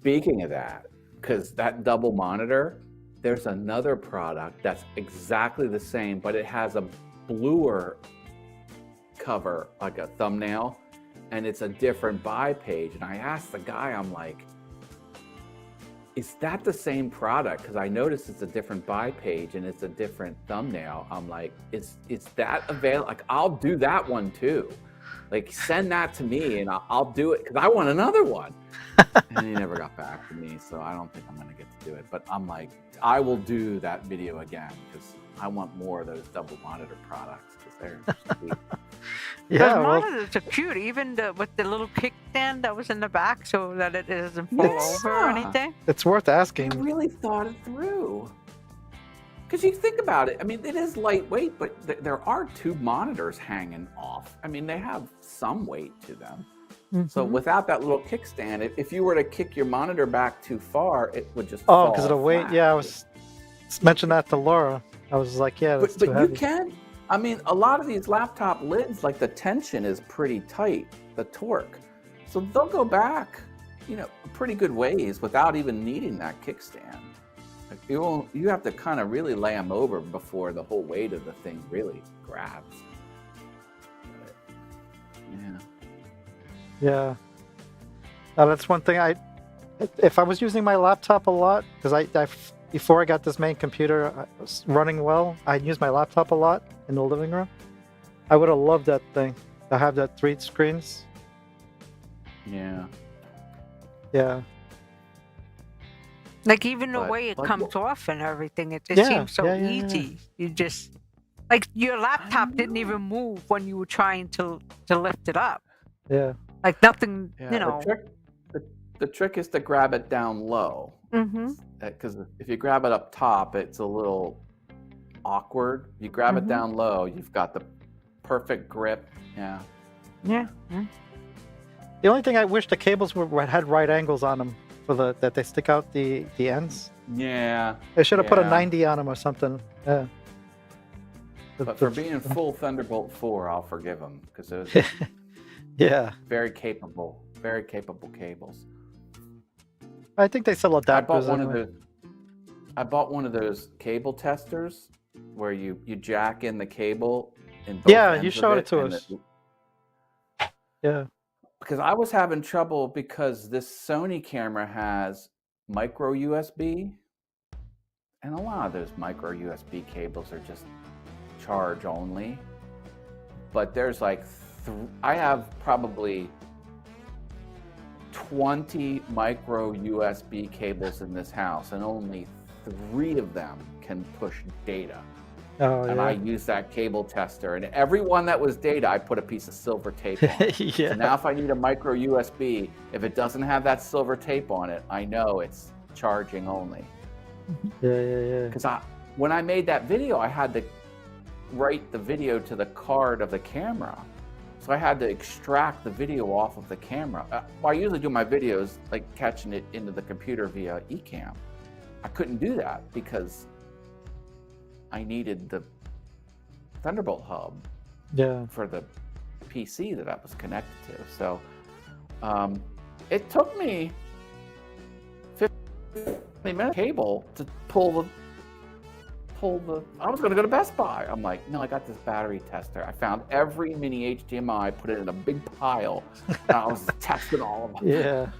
speaking of that, because that double monitor, there's another product that's exactly the same, but it has a bluer cover, like a thumbnail, and it's a different buy page. And I asked the guy, I'm like, is that the same product? Because I noticed it's a different buy page and it's a different thumbnail. I'm like, is that available? Like, I'll do that one too. Like, send that to me and I'll do it because I want another one. And he never got back to me, so I don't think I'm going to get to do it. But I'm like, I will do that video again because I want more of those double monitor products because they're sweet. Yeah, Those well, monitors are cute, even with the little kickstand that was in the back, so that it doesn't fall over or Yeah. anything. it's worth They asking. really thought it through. Because you think about it, I mean, it is lightweight, but there are two monitors hanging off. I mean, they have some weight to them. So Mhm. without that little kickstand, if you were to kick your monitor back too far, it would just Oh, fall because of the weight. flat. Yeah, I was mentioned that to Laura. I was like, yeah, that's But too you heavy. can. I mean, a lot of these laptop lids, like the tension is pretty tight, the torque. So they'll go back, a pretty good ways without even needing that kickstand. Like you have to kind of really lay them over before the whole weight of the thing really grabs. But, yeah. Yeah. Now, that's one thing if I was using my laptop a lot, because before I got this main computer was running well, I'd use my laptop a lot in the living room. I would have loved that thing to have that 3 screens. Yeah. Yeah. Like even the But, way it like, comes off and everything, it Yeah, seems so yeah. easy. You just like your laptop didn't even move when you were trying to lift it up. Yeah. Like nothing, Yeah. The trick is to grab it down low. Mm-hmm. Because if you grab it up top, it's a little awkward. You grab it Mhm. down low, you've got the perfect grip. Yeah. Yeah. The only thing I wish the cables had right angles on them that they stick out the ends. Yeah. They should have put a Yeah. 90 on them or something. Yeah. But for being full Thunderbolt 4, I'll forgive them because those are Yeah. very capable cables. I think they sell I bought adapters one anyway. of I bought one of those cable testers where you jack in the cable in both Yeah, ends you of showed it to and us. Yeah. because I was having trouble because this Sony camera has micro USB, and a lot of those micro USB cables are just charge only. But there's like, I have probably 20 micro USB cables in this house, and only 3 of them can push data. Oh, And yeah. I use that cable tester, and every one that was data, I put a piece of silver tape on it. Yeah. So now if I need a micro USB, if it doesn't have that silver tape on it, I know it's charging only. Yeah. Because when I made that video, I had to write the video to the card of the camera. So I had to extract the video off of the camera. I usually do my videos like catching it into the computer via eCam. I couldn't do that because I needed the Thunderbolt hub Yeah. for the PC that I was connected to. So it took me 50 minutes cable to pull the. I was going to go to Best Buy. I'm like, no, I got this battery tester. I found every mini HDMI, put it in a big pile, and I was testing all of them. Yeah.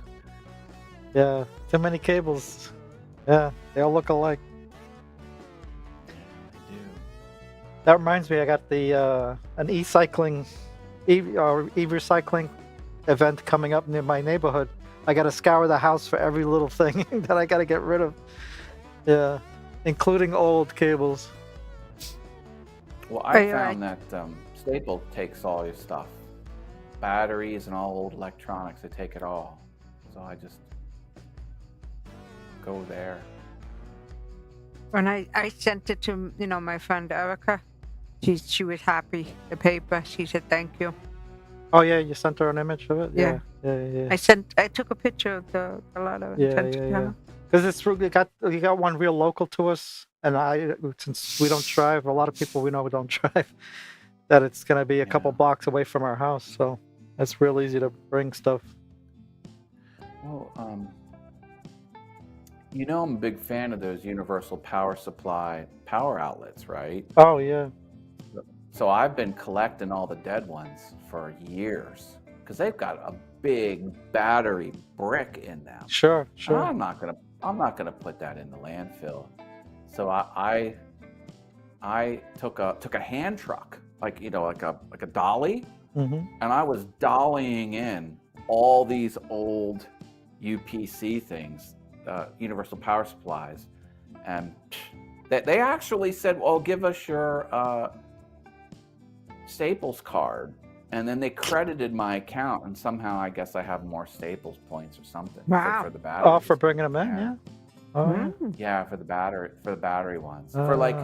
Yeah. Too many cables. Yeah. They all look alike. That reminds me, I got the an e-recycling event coming up near my neighborhood. I got to scour the house for every little thing that I got to get rid of. Yeah, including old cables. Well, I found that Staples takes all your stuff, batteries and all old electronics. They take it all. So I just go there. When I sent it to my friend Erica, she was happy. The paper. She said thank you. Oh yeah, you sent her an image of it. Yeah. Yeah. I took a picture of the letter. And sent it to her. Because it's you got one real local to us, and since we don't drive, a lot of people we know we don't drive. That it's gonna be a couple blocks away from our house, so it's real easy to bring stuff. Well, I'm a big fan of those universal power supply power outlets, right? Oh yeah. So I've been collecting all the dead ones for years because they've got a big battery brick in them. Sure. I'm not gonna put that in the landfill. So I took a hand truck, like a dolly, and I was dollying in all these old UPC things, universal power supplies, and they actually said, "Well, give us your Staples card," and then they credited my account, and somehow I guess I have more Staples points or something. Wow. For the batteries. Oh, for bringing them in, yeah. Oh, yeah, for the battery ones. For like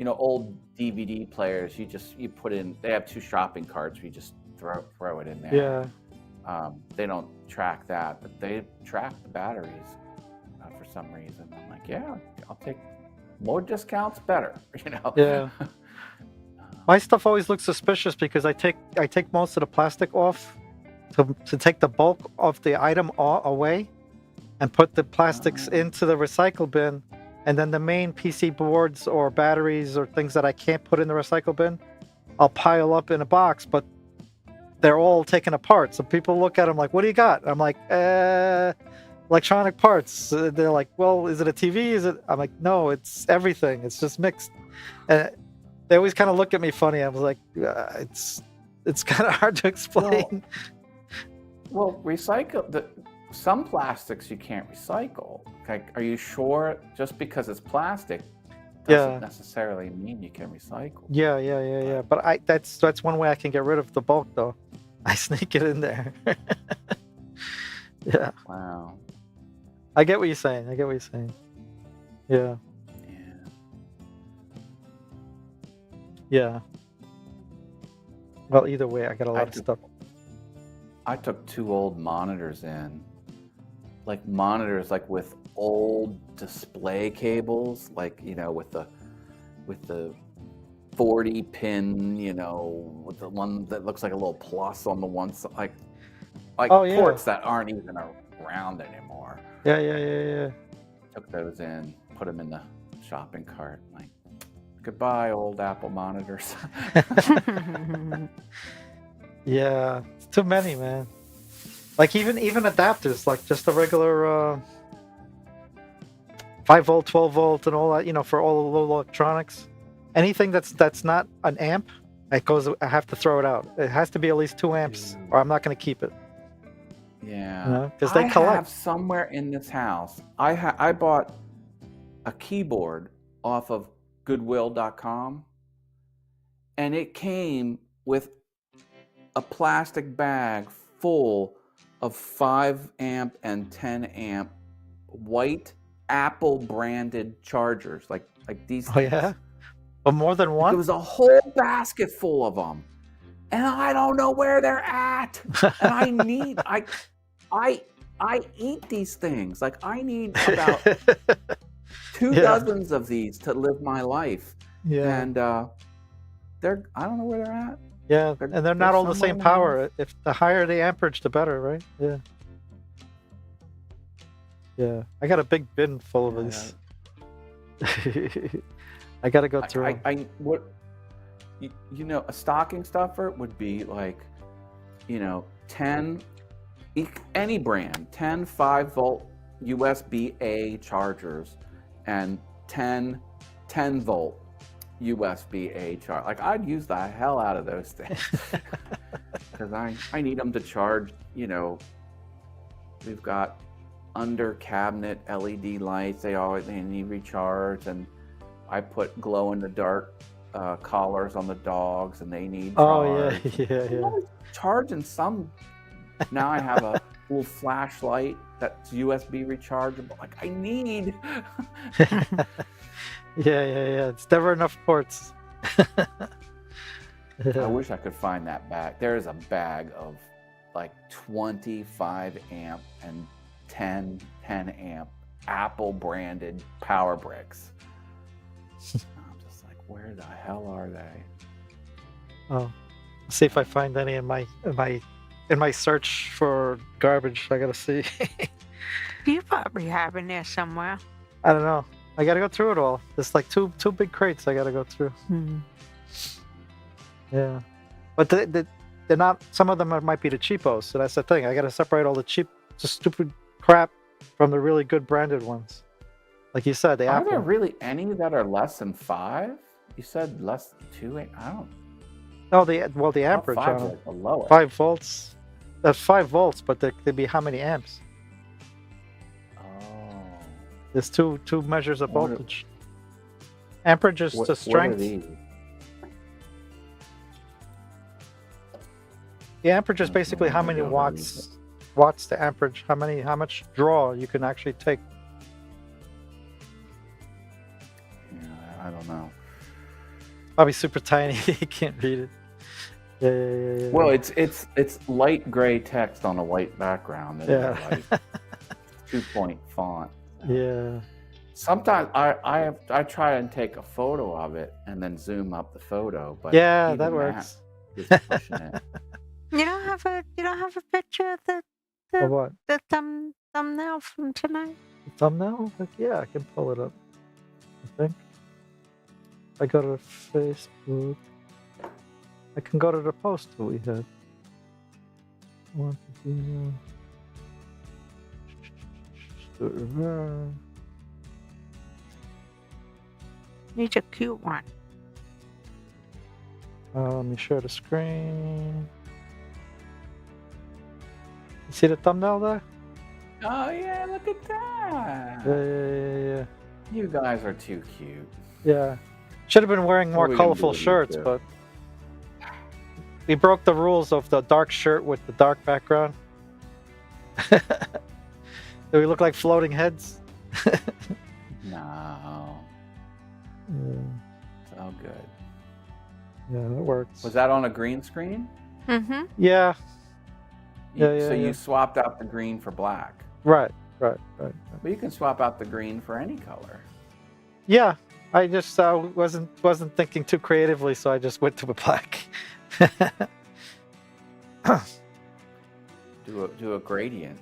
old DVD players, you put in. They have 2 shopping carts. You just throw it in there. Yeah. They don't track that, but they track the batteries for some reason. I'm like, yeah, I'll take more discounts, better. Yeah. My stuff always looks suspicious because I take most of the plastic off to take the bulk of the item away and put the plastics into the recycle bin, and then the main PC boards or batteries or things that I can't put in the recycle bin, I'll pile up in a box, but they're all taken apart. So people look at them like, what do you got? I'm like, electronic parts. They're like, well, is it a TV? I'm like, no, it's everything. It's just mixed. And they always kind of look at me funny. I was like, it's kind of hard to explain. Well, some plastics you can't recycle. Like, are you sure just because it's plastic doesn't necessarily mean you can recycle? Yeah. But that's one way I can get rid of the bulk, though. I sneak it in there. Yeah. Wow. I get what you're saying. Yeah. Yeah. Well, either way, I got a lot of stuff. I took 2 old monitors in, like monitors with old display cables, with the 40 pin, with the one that looks like a little plus on the one side, ports that aren't even around anymore. Yeah. Took those in, put them in the shopping cart. Like, goodbye, old Apple monitors. Yeah, it's too many, man. Like even adapters, like just the regular 5-volt, 12-volt, and all that. You know, for all the little electronics. Anything that's not an amp, I have to throw it out. It has to be at least 2 amps, or I'm not going to keep it. Yeah, because they I collect. have somewhere in this house. I bought a keyboard off of Goodwill.com, and it came with a plastic bag full of 5 amp and 10 amp white Apple branded chargers, like these. Oh yeah, but more than one. There was a whole basket full of them, and I don't know where they're at. And I need I eat these things. Like I need about 2 dozens of these to live my life. Yeah, And I don't know where they're at. yeah, and they're not all the same somewhere in the power. If the higher the amperage, the better, right? Yeah. Yeah, I got a big bin full of these. I gotta go through. You know, a stocking stuffer would be like, 10, any brand, 10 5-volt USB-A chargers and 10 10-volt USB-A charge. Like I'd use the hell out of those things because I need them to charge. We've got under cabinet LED lights. They need recharge, and I put glow in the dark collars on the dogs, and they need charge. Oh yeah. Charging some. Now I have a little flashlight that's USB rechargeable. Like I need. Yeah. It's never enough ports. I wish I could find that bag. There is a bag of like 25 amp and 10 amp Apple branded power bricks. I'm just like, where the hell are they? Oh, see if I find any in my search for garbage. I gotta see. You probably have in there somewhere. I don't know. I gotta go through it all. There's like two big crates I gotta go through. Yeah, but they're not. Some of them might be the cheapos. So that's the thing. I gotta separate all the stupid crap from the really good branded ones. Like you said, Are there really any that are less than 5? You said less than 2. I don't. No, the amperage on 5 them. like the lowest. 5 volts. That's 5 volts, but they'd be how many amps? Oh. There's two measures of voltage. Amperage is the strength. What are these? The amperage is basically how many watts the amperage, how much draw you can actually take. Yeah, I don't know. Probably super tiny. You can't read it. Yeah. Well, it's light gray text on a white background. And like 2-point font. Yeah. Sometimes I try and take a photo of it and then zoom up the photo, but Yeah, even that works. is pushing it. You don't have a picture of Of what? the thumbnail from tonight? The thumbnail? Like, yeah, I can pull it up. I think. I go to Facebook. I can go to the post that we had. It's a cute one. Let me share the screen. You see the thumbnail there? Oh yeah, look at that. Yeah. You guys are too cute. Yeah. Should have been wearing more What are we gonna colorful do with shirts, you? but we broke the rules of the dark shirt with the dark background. Do we look like floating heads? No. It's all good. Yeah, that works. Was that on a green screen? Mm-hmm. Yeah. So yeah. you swapped out the green for black. Right. But you can swap out the green for any color. Yeah, I just wasn't thinking too creatively, so I just went to the black. Do a gradient.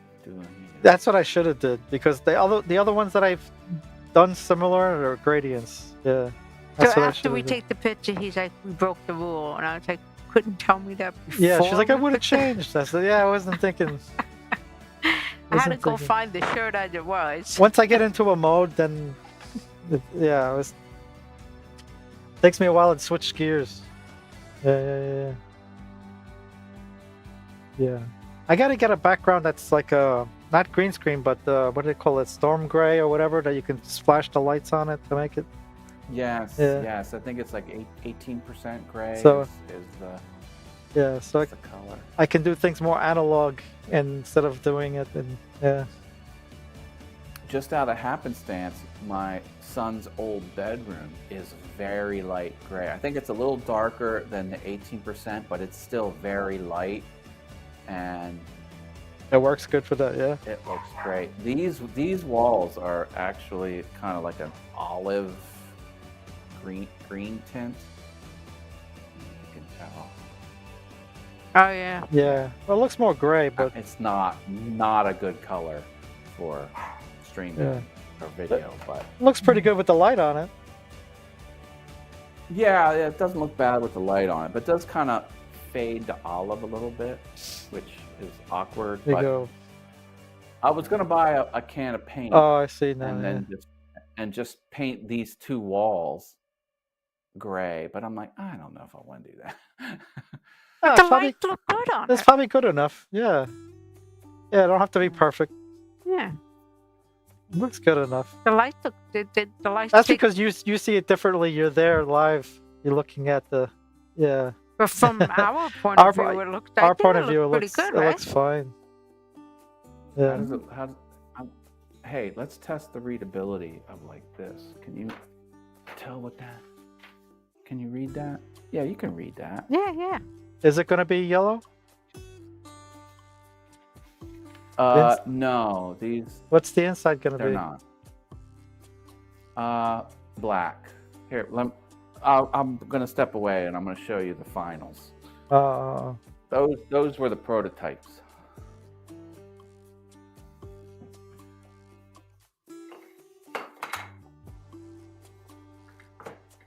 That's what I should have did, because the other ones that I've done similar or gradients. Yeah. So That's what I after we should've done. take the picture, he's like, we broke the rule. And I was like, couldn't tell me that before. Yeah, she's like, I we would have put the-" changed. I said, yeah, I wasn't thinking. I had to wasn't go thinking. find the shirt as it was. Once I get into a mode, then yeah, it was. Takes me a while to switch gears. Yeah. Yeah. I gotta get a background that's like a not green screen, but what do they call it? Storm gray or whatever that you can splash the lights on it to make it. Yes, Yeah. yes. I think it's like 18% gray So- is the, Yeah, so is the color. I can do things more analog instead of doing it. And yeah. Just out of happenstance, my son's old bedroom is very light gray. I think it's a little darker than the 18%, but it's still very light, and It works good for that. Yeah. it looks great. These walls are actually kind of like an olive green tint. You can tell. Oh, yeah. Yeah. Well, it looks more gray, but It's not a good color for streaming Yeah. or video, but it looks pretty good with the light on it. yeah, it doesn't look bad with the light on it, but it does kind of fade to olive a little bit, which is awkward. There you But go. I was gonna buy a can of paint Oh, I see now. and then just paint these two walls gray, but I'm like, I don't know if I want to do that. Yeah, The it's probably, lights look good on it's it. probably good enough. Yeah. Yeah, it don't have to be perfect. Yeah. It looks good enough. The lights look. The lights. That's take- because you see it differently. You're there live. You're looking at the. Yeah. But from our point Our of view, po- it looks. Our point of view, it pretty looks good, it right? looks fine. How Yeah. does it, hey, let's test the readability of like this. Can you tell what that? Can you read that? Yeah, you can read that. Yeah. Is it gonna be yellow? No, these What's the inside gonna they're be? not. Black. Here, I'm gonna step away and I'm gonna show you the finals. Those were the prototypes.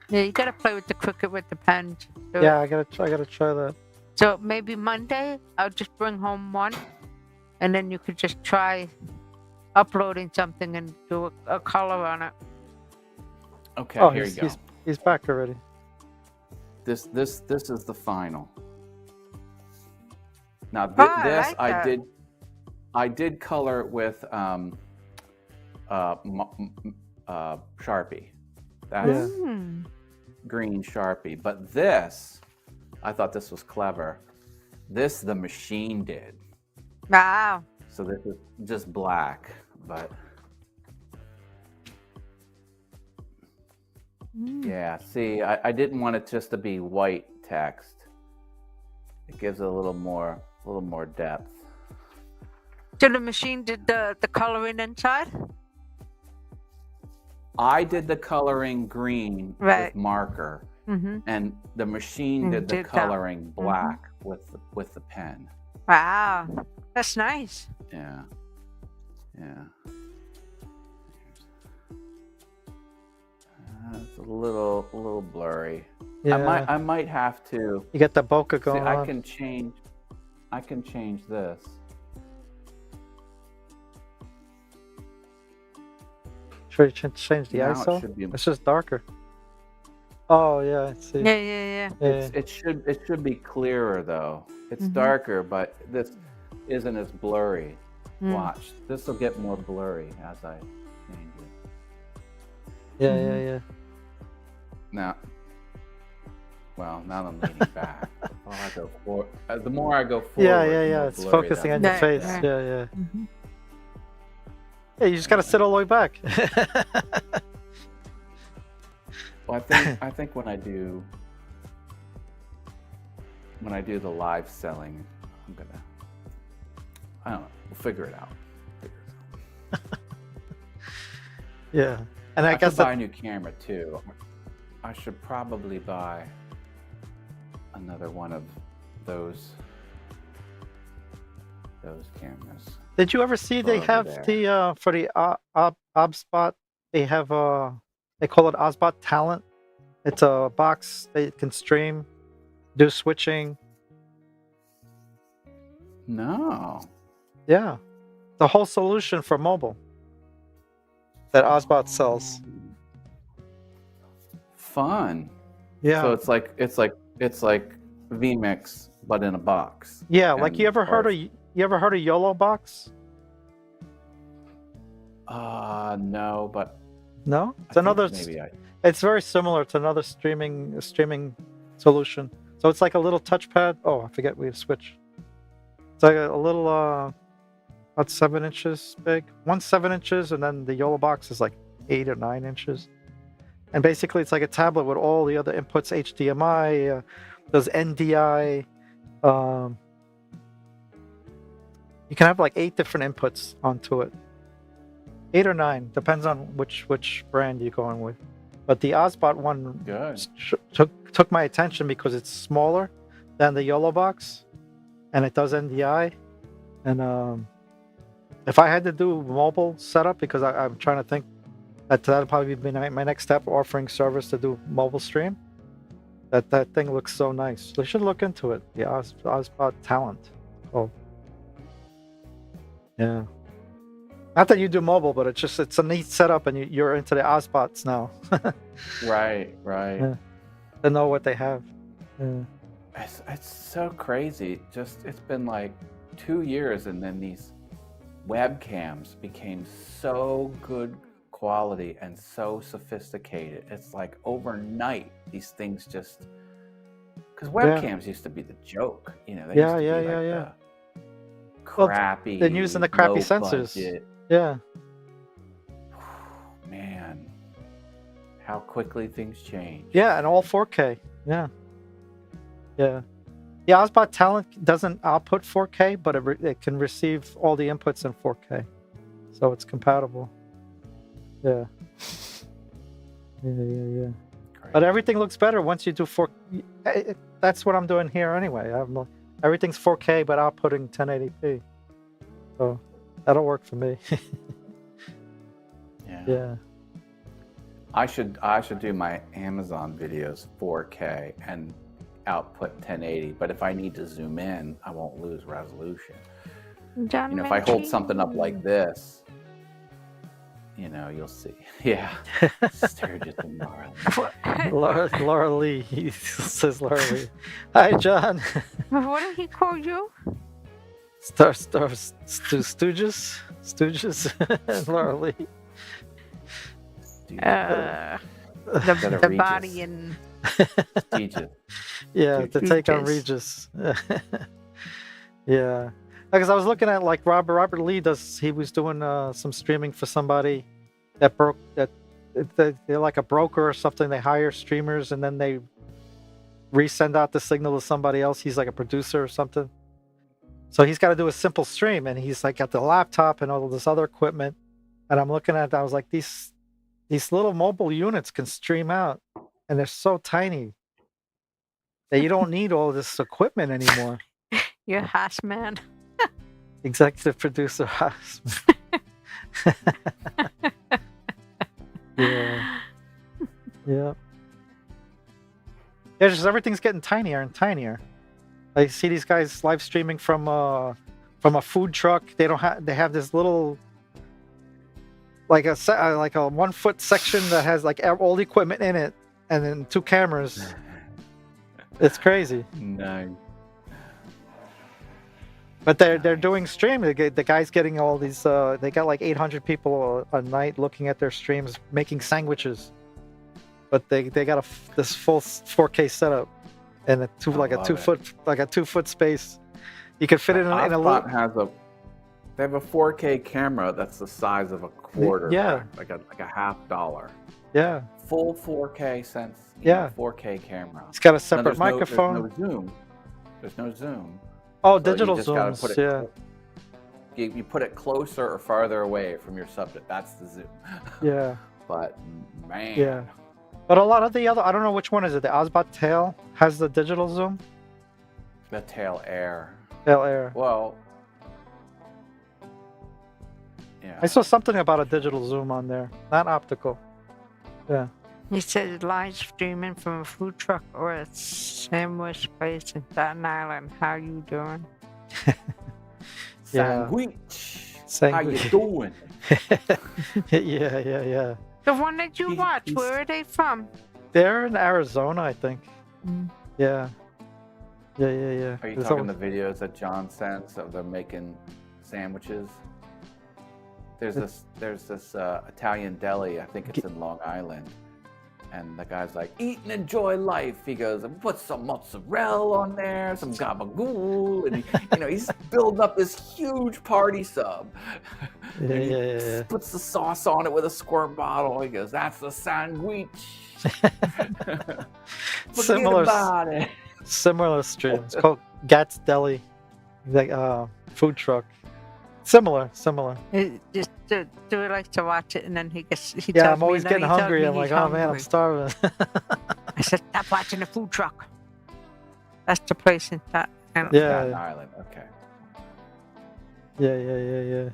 Yeah, you gotta play with the Cricut with the pen. So, Yeah, I gotta try that. So maybe Monday, I'll just bring home one, and then you could just try uploading something and do a color on it. Okay, Oh, here you go. he's back already. This is the final. Now Oh, I this like that. I did color with Sharpie. That's Yeah. Mm. green Sharpie. But this, I thought this was clever. This the machine did. Wow. So this is just black, but Mm. yeah. See, I didn't want it just to be white text. It gives it a little more depth. So the machine did the coloring inside? I did the coloring green Right. with marker, Mm-hmm. and the machine And did the did that. coloring black with the pen. Wow. That's nice. Yeah. It's a little blurry. Yeah. I might have to. You get the bokeh See, going I on. can change this. Sure, you change the Now it ISO. should be- It's just darker. Oh yeah, I see. Yeah. Yeah. It should be clearer though. It's Mhm. darker, but this isn't as blurry. Mm. Watch, this will get more blurry as I change it. Yeah. Now, well, now I'm leaning back. The more I go forward, Yeah. the more It's blurry focusing that on your Right, face. right. Yeah. Mhm. Yeah, you just gotta sit all the way back. Well, I think when I do the live selling, I don't know. We'll figure it out. Yeah, and I I guess should buy that, a new camera too. I should probably buy another one of those cameras. did you ever see they over have there. the for the ob spot they have they call it Ozbot Talent. It's a box that can stream, do switching. No. Yeah, the whole solution for mobile that Ozbot sells. Fun. Yeah. So it's like vMix but in a box. Yeah, like And- you ever heard or- of YOLO box? No, but No, I it's think another. maybe It's very similar to another streaming solution. So it's like a little touchpad. Oh, I forget we have switch. It's like a little about 7 inches big. One's 7 inches, and then the YOLO box is like 8 or 9 inches. And basically, it's like a tablet with all the other inputs: HDMI, does NDI. You can have like 8 different inputs onto it. 8 or 9, depends on which brand you're going with. But the Ozbot one good. took my attention because it's smaller than the YOLO box, and it does NDI. And if I had to do mobile setup, because I'm trying to think that'll probably be my next step, offering service to do mobile stream. That thing looks so nice. They should look into it. The Ozbot Talent. Oh, yeah. Not that you do mobile, but it's a neat setup, and you're into the Ozbots now. Right. Yeah. To know what they have. Yeah. It's so crazy. Just it's been like 2 years, and then these webcams became so good quality and so sophisticated. It's like overnight these things just because webcams used to be the joke, They used to be the Well, crappy. they're using the crappy low sensors. budget. Yeah. Man, how quickly things change. Yeah, and all 4K. Yeah. Yeah. The Ozbot Talent doesn't output 4K, but it can receive all the inputs in 4K. So it's compatible. Yeah. Yeah. Great. But everything looks better once you do 4. That's what I'm doing here anyway. Everything's 4K, but outputting 1080p. So that'll work for me. Yeah. I should do my Amazon videos 4K and output 1080. But if I need to zoom in, I won't lose resolution. John If I hold Ritchie. something up like this, you'll see. Yeah. Sturgis and Laura. Laura Lee. He says Laura Lee. Hi, John. What did he call you? Stooges and Laura Lee. Instead The of Regis. body and Prestigious. Yeah, to take on Regis. Regis. Yeah, because I was looking at like Robert Lee he was doing some streaming for somebody they're like a broker or something. They hire streamers and then they resend out the signal to somebody else. He's like a producer or something. So he's got to do a simple stream, and he's like got the laptop and all this other equipment. And I'm looking at it, I was like, these little mobile units can stream out, and they're so tiny that you don't need all this equipment anymore. your house man. Executive producer Haas. Yeah. Yeah. Yeah, just everything's getting tinier and tinier. I see these guys live streaming from a food truck. They have this little like a 1 foot section that has like all the equipment in it, and then 2 cameras. It's crazy. No. But they're doing stream. The guy's getting all these. They got like 800 people a night looking at their streams, making sandwiches. But they got this full 4K setup, and a 2 foot space. You can fit it in a little. They have a 4K camera that's the size of a quarter. Yeah. Like a $50. Yeah. Full 4K sense. Yeah. 4K camera. It's got a Now, separate microphone. There's no zoom. There's no zoom. Oh, So you digital just gotta zooms. put it- Yeah. You put it closer or farther away from your subject. That's the zoom. Yeah. But man. Yeah. But a lot of the other, I don't know which one is it. The Ozbot Tail has the digital zoom. The Tail Air. Tail Air. Well. Yeah. I saw something about a digital zoom on there, not optical. Yeah. He says live streaming from a food truck or a sandwich place in Staten Island. How you doing? Yeah. Sandwich. How you doing? Yeah. The one that you watch, where are they from? They're in Arizona, I think. Yeah. Yeah. Are you talking the videos that John sends of them making sandwiches? There's this Italian deli, I think it's in Long Island. And the guy's like, eat and enjoy life. He goes, put some mozzarella on there, some gabagool. And he's building up this huge party sub. Yeah. Puts the sauce on it with a squirt bottle. He goes, that's the sandwich. Similar stream. It's called Gat's Deli. Like food truck. Similar. Just do we like to watch it, and then he tells I'm always getting hungry. I'm like, oh man, I'm starving. I said, stop watching the food truck. That's the place in Staten Island. Okay. Yeah.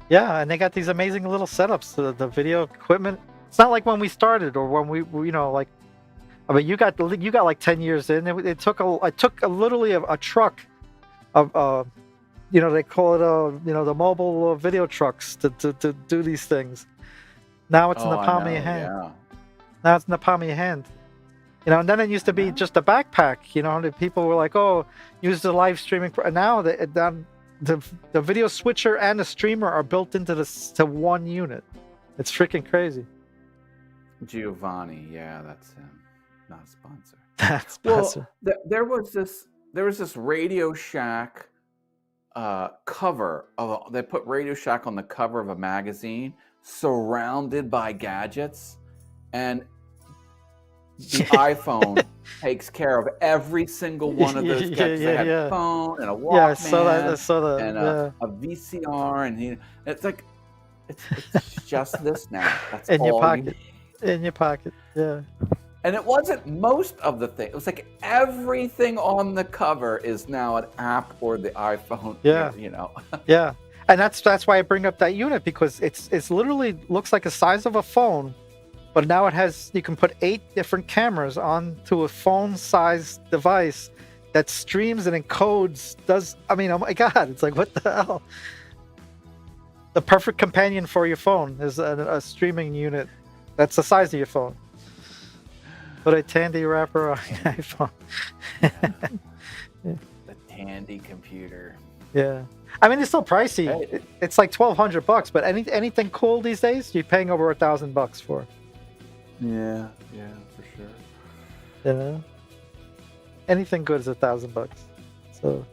Yeah, and they got these amazing little setups. The video equipment. It's not like when we started or when we like. I mean, you got like 10 years in. I took literally a truck of. They call it the mobile video trucks to do these things. Now it's in the palm of your hand. Yeah. Now it's in the palm of your hand. And then it used to be just a backpack. The people were like, "Oh, use the live streaming." Now the video switcher and the streamer are built into to one unit. It's freaking crazy. Giovanni, yeah, that's him. Not a sponsor. That's sponsor. Well, there was this Radio Shack cover of they put Radio Shack on the cover of a magazine, surrounded by gadgets, and the iPhone takes care of every single one of those gadgets. They had a phone and a Walkman, I saw that, and a VCR, and it's like it's just this now. That's in all your pocket. you need. In your pocket, yeah. And it wasn't most of the thing. It was like everything on the cover is now an app or the iPhone. Yeah. Yeah. And that's why I bring up that unit, because it's literally looks like the size of a phone, but now you can put 8 different cameras onto a phone-sized device that streams and encodes. Oh my God, it's like, what the hell? The perfect companion for your phone is a streaming unit that's the size of your phone. Put a Tandy wrapper on your iPhone. The Tandy computer. Yeah. I mean, it's still pricey. Hey. It's like $1,200, but anything cool these days, you're paying over $1,000 for. Yeah, for sure. Anything good is $1,000. So,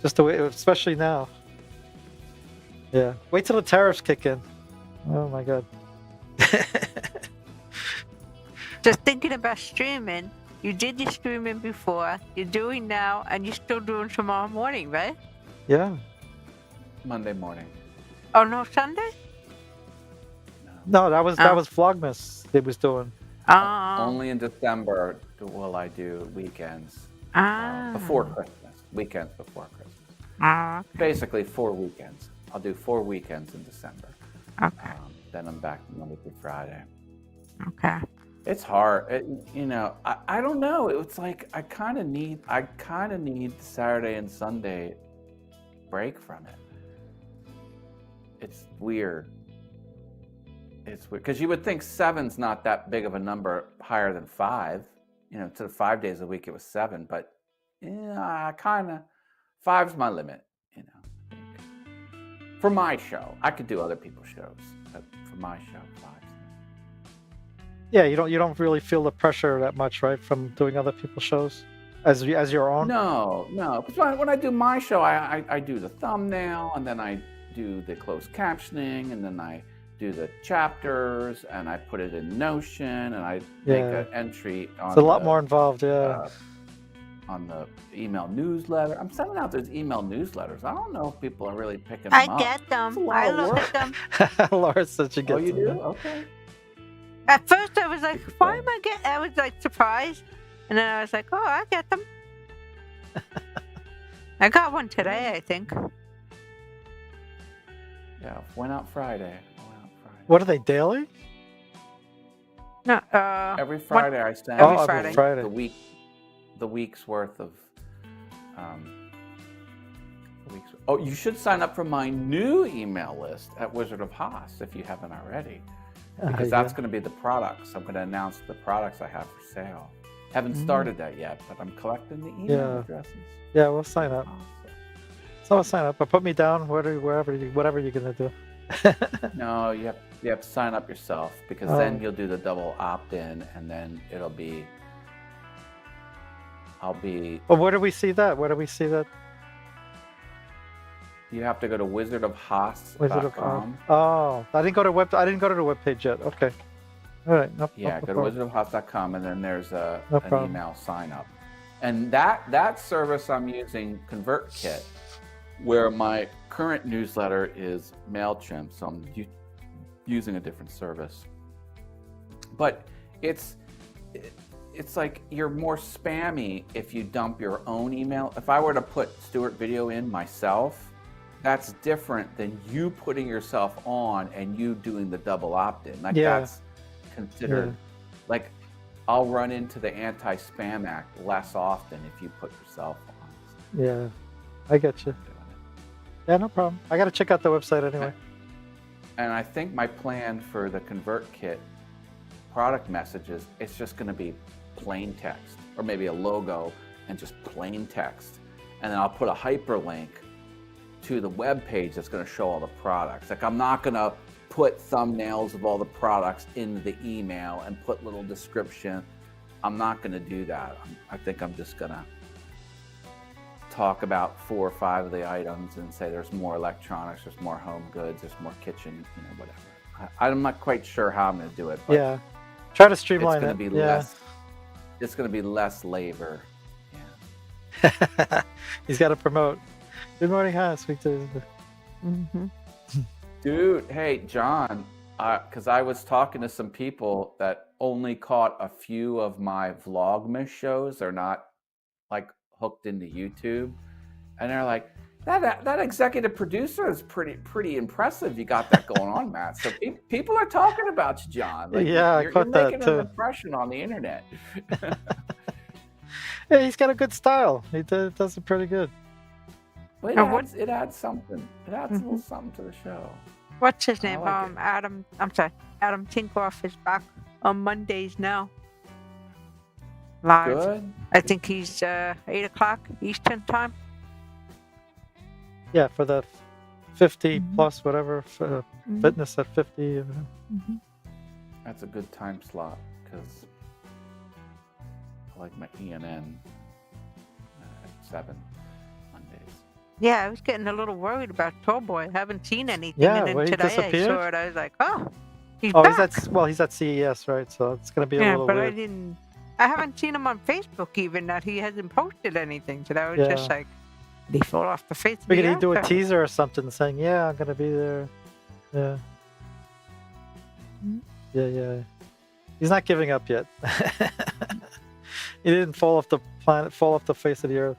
just the way, especially now. Yeah. Wait till the tariffs kick in. Oh my God. Just thinking about streaming, you did your streaming before, you're doing now, and you're still doing tomorrow morning, right? Yeah. Monday morning. Oh, no Sunday? No, that was Vlogmas they was doing. Only in December will I do weekends. Before Christmas. Weekends before Christmas. Okay. Basically 4 weekends. I'll do 4 weekends in December. Okay. Then I'm back Monday through Friday. Okay. It's hard. I don't know. It's like I kind of need Saturday and Sunday break from it. It's weird. It's weird because you would think 7's not that big of a number higher than 5. To the 5 days a week it was 7, but I kind of 5's my limit. I think. For my show, I could do other people's shows, but for my show, 5's. Yeah, you don't really feel the pressure that much, right, from doing other people's shows as your own? No. Because when I do my show, I do the thumbnail, and then I do the closed captioning, and then I do the chapters, and I put it in Notion, and I make an entry on it's a lot more involved, on the email newsletter. I'm sending out those email newsletters. I don't know if people are really picking them up. I get them. I look at them. Laura's such a good. Oh, you do? Okay. At first, I was like, why am I getting... I was like surprised. And then I was like, oh, I get them. I got one today, I think. Yeah, went out Friday. What are they, daily? No, Every Friday I send Every Friday. the week's worth of Oh, you should sign up for my new email list at Wizard of Haas if you haven't already. Because that's going to be the products. I'm going to announce the products I have for sale. Haven't started that yet, but I'm collecting the email addresses. Yeah, we'll sign up. So I'll sign up, but put me down whatever you're gonna do. No, you have to sign up yourself, because then you'll do the double opt-in, and then I'll be. Well, where do we see that? Where do we see that? You have to go to wizardofhaas.com. Wizard of Oh, I didn't go to the webpage yet. Okay. All right. Go to wizardofhaas.com, and then there's an problem. email sign up. And that service I'm using, ConvertKit, where my current newsletter is MailChimp, so I'm using a different service. But it's like you're more spammy if you dump your own email. If I were to put Stuart Video in myself, that's different than you putting yourself on and you doing the double opt-in. That's considered like I'll run into the Anti-Spam Act less often if you put yourself on. Yeah, I get you. Yeah, no problem. I got to check out the website anyway. And I think my plan for the ConvertKit product messages, it's just going to be plain text, or maybe a logo and just plain text. And then I'll put a hyperlink to the web page that's going to show all the products. Like, I'm not going to put thumbnails of all the products in the email and put little description. I'm not going to do that. I think I'm just going to talk about 4 or 5 of the items and say there's more electronics, there's more home goods, there's more kitchen, whatever. I'm not quite sure how I'm going to do it, but try to streamline it's going to be less. It's going to be less labor. Yeah. He's got to promote. Good morning, Haas. Dude, hey, John, because I was talking to some people that only caught a few of my Vlogmas shows. They're not like hooked into YouTube, and they're like, that executive producer is pretty impressive. You got that going on, Matt. So people are talking about you, John. Like, I caught that making too. an impression on the internet. Yeah, he's got a good style. He does it pretty good. But it adds something. It adds a little something to the show. What's his name? Like Adam Tinkoff is back on Mondays now. Live. Good. I think he's 8 o'clock Eastern time. Yeah, for the 50 plus whatever fitness at 50. That's a good time slot, because I like my ENN at 7 Mondays. Yeah, I was getting a little worried about Tallboy. I haven't seen anything. Yeah, and then well, he today I disappeared? saw it. I was like, oh, he's back. He's at CES, right? So it's going to be a little but weird. I haven't seen him on Facebook even, that he hasn't posted anything. So I was just like, did he fall off the face of the Figured he'd earth? do a teaser or something saying, I'm going to be there. Yeah. Yeah. He's not giving up yet. He didn't fall off the planet, fall off the face of the earth.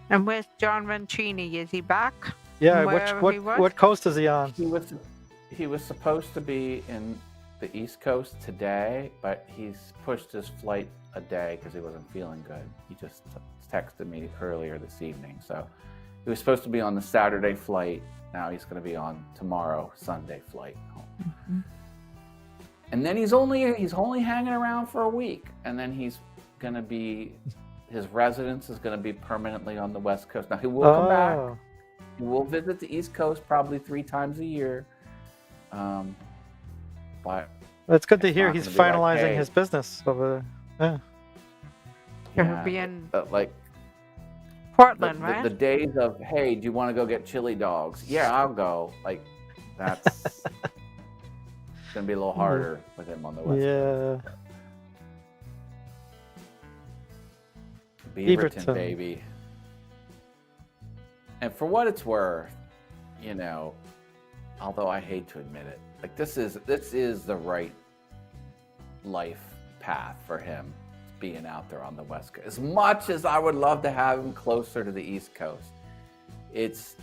And where's John Rancini? Is he back? Yeah, Wherever he was? what coast is he on? He was supposed to be in the East Coast today, but he's pushed his flight a day because he wasn't feeling good. He just texted me earlier this evening. So he was supposed to be on the Saturday flight. Now he's going to be on tomorrow, Sunday flight home. And then he's only hanging around for a week, and then he's going to be, his residence is going to be permanently on the West Coast. Now he will come back. He will visit the East Coast probably 3 times a year. But it's good to hear he's finalizing like, hey, his business over there. He'll be in like Portland, right? The days of, hey, do you want to go get chili dogs? Yeah, I'll go. Like, that's going to be a little harder with him on the West Coast. Beaverton, baby. And for what it's worth, although I hate to admit it, like this is the right life path for him, being out there on the West Coast. As much as I would love to have him closer to the East Coast, it's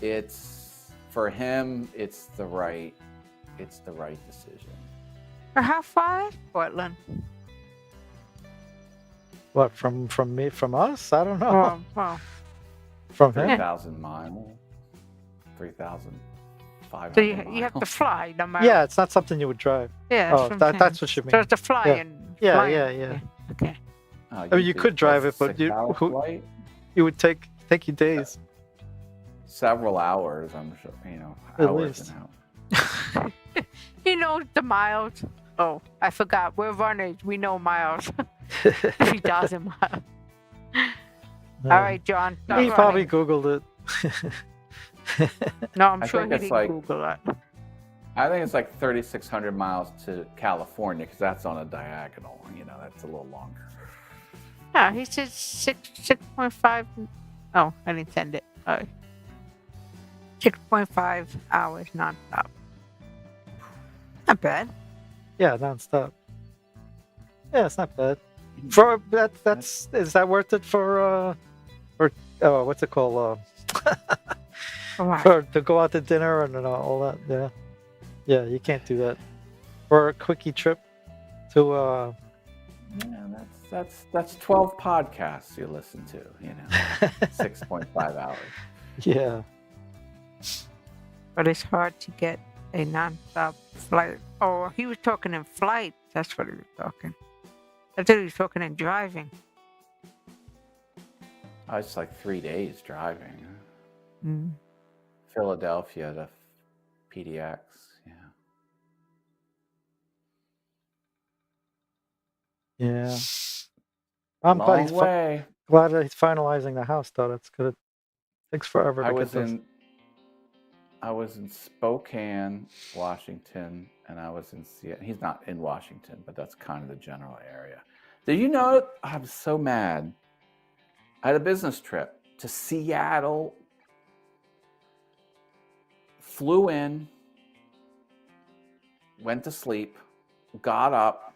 for him, it's the right decision. How far is Portland? What from me from us? I don't know. Well, From him? 3,000 miles. 3,500 so you miles. have to fly no matter. Yeah, it's not something you would drive. Yeah. Oh, that's what you mean. So it's a fly Yeah. and Yeah, flying. yeah. Okay. Oh, I mean, you did could drive what, it, but you 6-hour flight? it would take you days. Several hours, I'm sure. At Hours least. He knows the miles. Oh, I forgot. We're runners. We know miles. 3,000 miles. All right, John. start He probably running. Googled it. No, I'm I sure think he it's didn't like- Google it. I think it's like 3,600 miles to California because that's on a diagonal. That's a little longer. Yeah, he said 6.5. Oh, I didn't send it. 6.5 hours nonstop. Not bad. Yeah, nonstop. Yeah, it's not bad. For that's is that worth it for what's it called? Right. To go out to dinner and all that. Yeah, you can't do that. For a quickie trip to Yeah, that's 12 podcasts you listen to. 6.5 hours. yeah. But it's hard to get a nonstop flight. Oh, he was talking in flight. That's what he was talking. I thought he was talking in driving. Oh, it's like 3 days driving. Mm. Philadelphia to PDX. Yeah. I'm glad Long he's way. glad that he's finalizing the house though. That's good. Takes forever to I get was this. in Spokane, Washington, and I was in Seattle. He's not in Washington, but that's kind of the general area. Did you know? I'm so mad. I had a business trip to Seattle. Flew in, went to sleep, got up,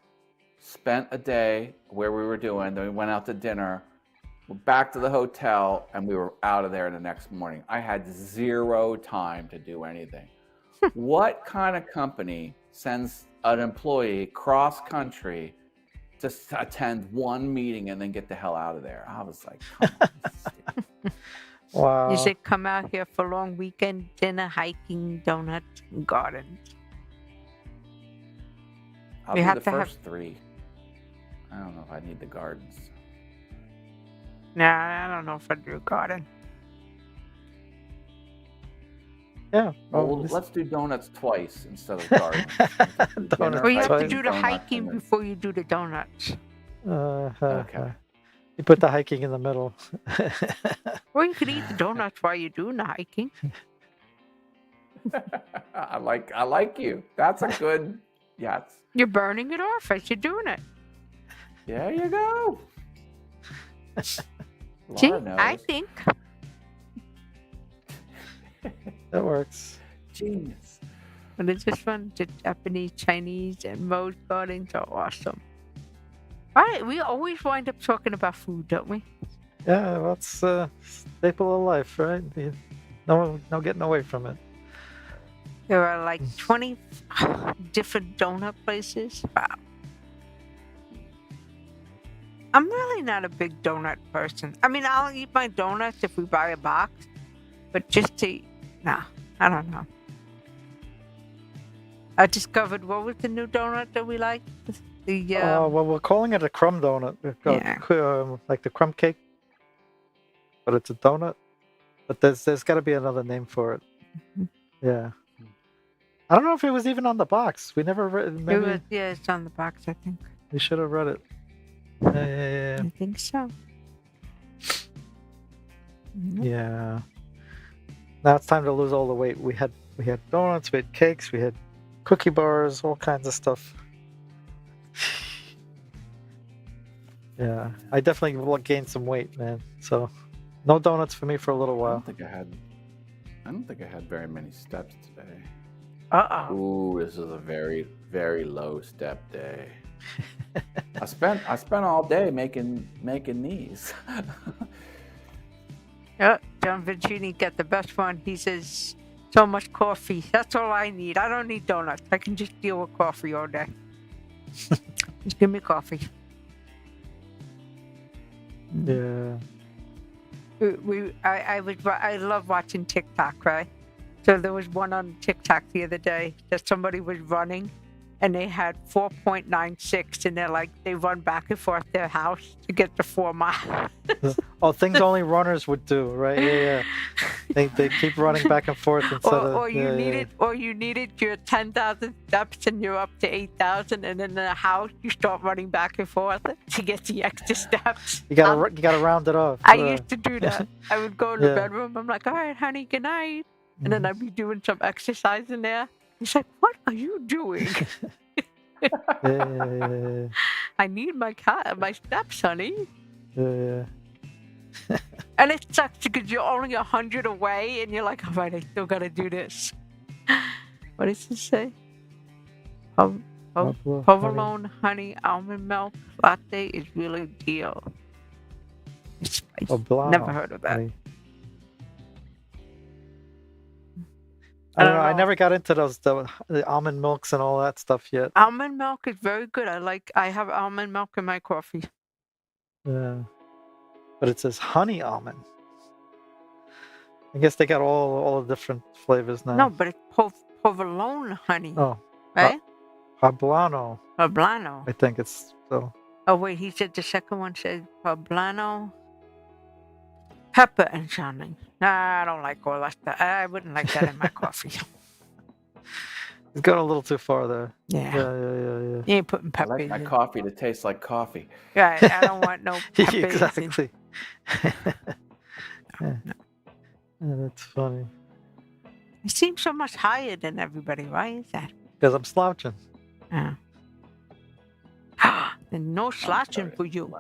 spent a day where we were doing. Then we went out to dinner. Back to the hotel, and we were out of there the next morning. I had zero time to do anything. What kind of company sends an employee cross country to attend one meeting and then get the hell out of there? I was like, come on. Wow. You should come out here for long weekend dinner, hiking, donut, gardens. I'll You do have the to have- first 3. I don't know if I need the gardens. Nah, I don't know if I do a garden. Yeah. Well, this- let's do donuts twice instead of gardens. Donuts Well, you have to twice. do the hiking before you do the donuts. Okay. You put the hiking in the middle. Or you could eat the donuts while you're doing the hiking. I like you. That's a good yes. You're burning it off as you're doing it. There you go. See, Laura knows. I think. That works. Genius. But it's just fun. The Japanese, Chinese, and most gardens are awesome. Right, we always wind up talking about food, don't we? Yeah, that's a staple of life, right? No getting away from it. There are like 20 different donut places. Wow. I'm really not a big donut person. I mean, I'll eat my donuts if we buy a box, but just to, nah, I don't know. I discovered, what was the new donut that we like? Well, we're calling it a crumb donut. We've got like the crumb cake, but it's a donut. But there's got to be another name for it. Yeah. I don't know if it was even on the box. We never read. Maybe it's on the box, I think. we should have read it. Yeah. I think so. Mhm. Yeah. Now it's time to lose all the weight. We had donuts, we had cakes, we had cookie bars, all kinds of stuff. Yeah, I definitely will gain some weight, man. So, no donuts for me for a little I while. don't think I had very many steps today. Uh-oh. Ooh, this is a very, very low step day. I spent all day making these. Yeah, John Vincini got the best one. He says, So much coffee. That's all I need. I don't need donuts. I can just deal with coffee all day. Just give me coffee. Yeah. I love watching TikTok, right? So there was one on TikTok the other day that somebody was running, and they had 4.96, and they're like they run back and forth their house to get the 4 miles. Oh, things only runners would do, right? Yeah. They keep running back and forth instead of. Or you needed your 10,000 steps, and you're up to 8,000, and in the house you start running back and forth to get the extra steps. You gotta round it off. I used to do that. I would go in the Yeah. bedroom. I'm like, all right, honey, good night. And then I'd be doing some exercise in there. He's like, what are you doing? Yeah. I need my steps, honey. Yeah. And it sucks because you're only 100 away, and you're like, all right, I still gotta do this. What does it say? Provolone honey almond milk latte is really a deal. It's spicy. Poblano Never heard of that. honey. I don't know. I never got into the almond milks and all that stuff yet. Almond milk is very good. I have almond milk in my coffee. Yeah. But it says honey almond. I guess they got all the different flavors now. No, but it's provolone honey, Oh, right? poblano. Poblano. I think it's so. Oh wait, he said the second one said poblano, pepper and something. Nah, I don't like all that stuff. I wouldn't like that in my coffee. It's gone a little too far there. Yeah. Yeah. You ain't putting I pepper like in my it. coffee to taste like coffee. Right, I don't want no pepper. Exactly. Yeah, that's funny. You seem so much higher than everybody. Why is that? Because I'm slouching. Yeah. And no slouching for you.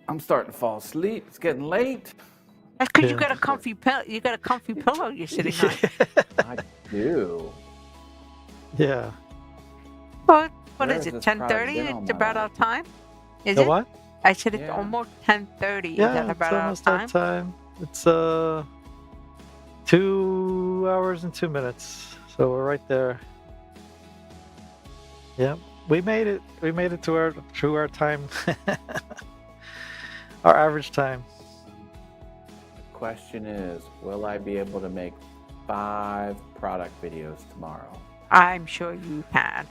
I'm starting to fall asleep. It's getting late. That's because you Yeah. got a comfy pillow. You got a comfy pillow you're sitting on. I do. Yeah. What Where is has it? this product 10:30? been all It's my about our life? time. Is The it? what? I said it's Yeah. almost 10:30. Is Yeah, that it's about our almost time? that time. It's 2 hours and 2 minutes. So we're right there. Yep. We made it. We made it to our time. Our average time. The question is, will I be able to make 5 product videos tomorrow? I'm sure you can.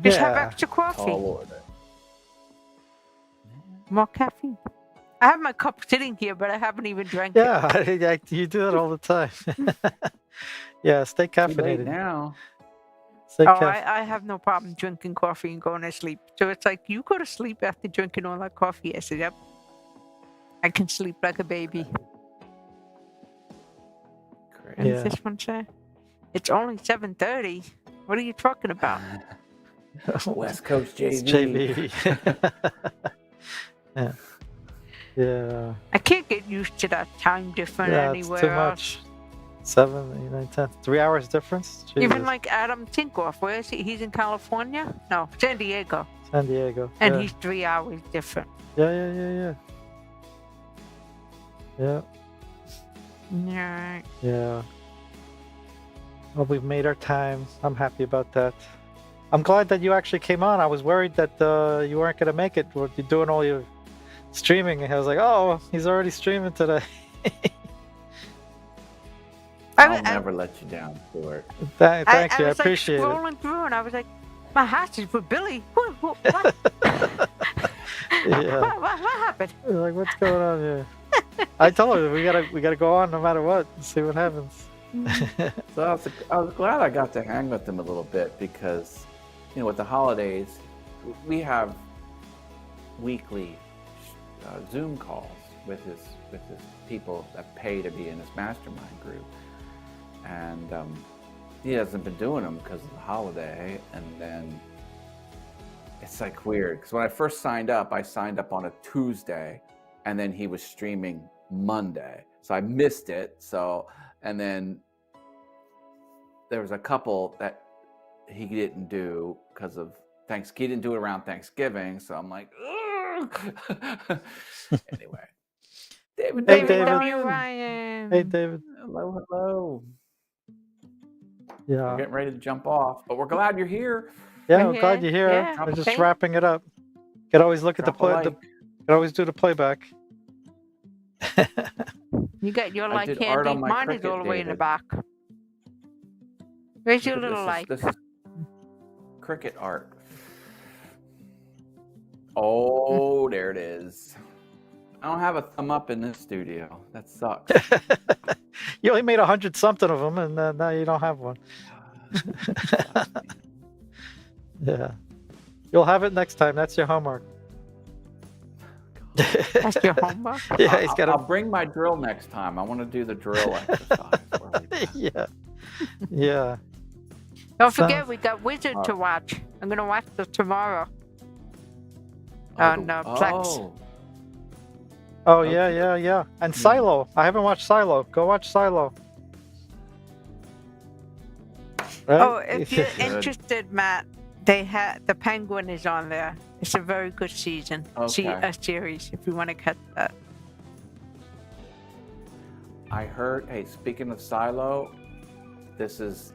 Just have Yeah. extra coffee. Tall order. More caffeine. I have my cup sitting here, but I haven't even drank it. Yeah, you do that all the time. Yeah, stay Too late caffeinated. now. Stay Oh, caffeinated. I have no problem drinking coffee and going to sleep. So it's like, you go to sleep after drinking all that coffee. I said, yep. I can sleep like a baby. Great. And Yeah. this one say? It's only 7:30. What are you talking about? West Coast JV. It's JV. Yeah. Yeah. I can't get used to that time difference Yeah, it's anywhere too else. much. 7, 8, 9, 10. 3 hours difference? Even Jesus. like Adam Tinkoff, where is he? He's in California? No, San Diego. San Diego. And yeah. he's 3 hours different. Yeah. Yeah. Yeah. Yeah. Well, we've made our time. I'm happy about that. I'm glad that you actually came on. I was worried that you weren't going to make it. You're doing all your streaming. And I was like, oh, he's already streaming today. I'll never let you down, Stuart. Thank you. I was appreciate like it. scrolling through and I was like, my house is with Billy. What? Yeah. What happened? You're like, what's going on here? I told her we gotta go on no matter what and see what happens. So I was glad I got to hang with him a little bit because, with the holidays, we have weekly Zoom calls with his people that pay to be in his mastermind group, and he hasn't been doing them because of the holiday. And then it's like weird because when I first signed up, I signed up on a Tuesday, and then he was streaming Monday, so I missed it. So, and then there was a couple that he didn't do because of Thanksgiving. He didn't do it around Thanksgiving, so I'm like, ugh. Anyway, Hey, David David. W. Ryan. Hey, David. Hello. We're Yeah. getting ready to jump off, but we're glad you're here. Yeah, We're I'm glad here, you're here. yeah, We're just okay. wrapping it up. Could always look at the Drop a play. like. Could always do the playback. You got your I like did art handy. on my Mine is Cricut, all the way in the David. back. Where's your Look at little like? This is Cricut art. Oh, there it is. I don't have a thumb up in this studio. That sucks. You only made 100 something of them, and now you don't have one. Sucks, man. Yeah. You'll have it next time. That's your homework. That's your homework. Yeah, he's got I'll a. bring my drill next time. I want to do the drill exercise. where we- Yeah. Yeah. Don't So- forget, we got Wizard to watch. I'm gonna watch this tomorrow. Oh, On, Plex. oh. Oh, Okay. yeah. And Silo. I haven't watched Silo. Go watch Silo. Right? Oh, if you're Good. interested, Matt, they had the Penguin is on there. It's a very good season. See Okay. a series if you want to catch that. I heard. Hey, speaking of Silo, this is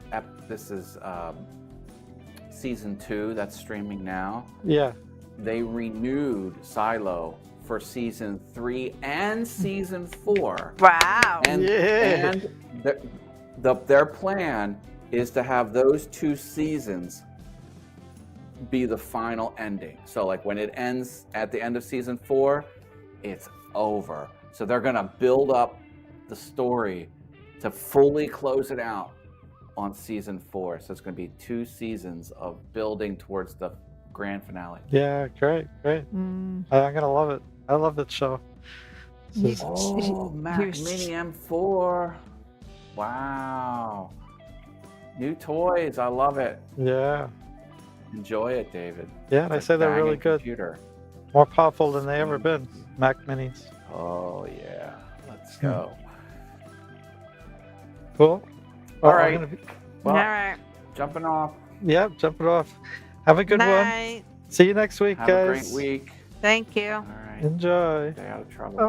season 2 that's streaming now. Yeah. They renewed Silo for season 3 and season 4. Wow. And, Yeah. and their plan is to have those 2 seasons be the final ending. So like when it ends at the end of season 4, it's over. So they're gonna build up the story to fully close it out on season 4. So it's gonna be 2 seasons of building towards the grand finale. Yeah, great. Mm. I'm gonna love it. I love that show. This is- Oh, Mac Here's- Mini M4. Wow. New toys. I love it. yeah. Enjoy it, David. Yeah, they It's a say they're really banging good. Computer. More powerful than they ever been. Mac Minis. Oh yeah. Let's go. Cool. All I'm right. gonna be- Well, All right. jumping off. yeah, jumping off. Have a good one. Night. See you next week, Have guys. a great week. Thank you. All right. Enjoy. Stay out of trouble.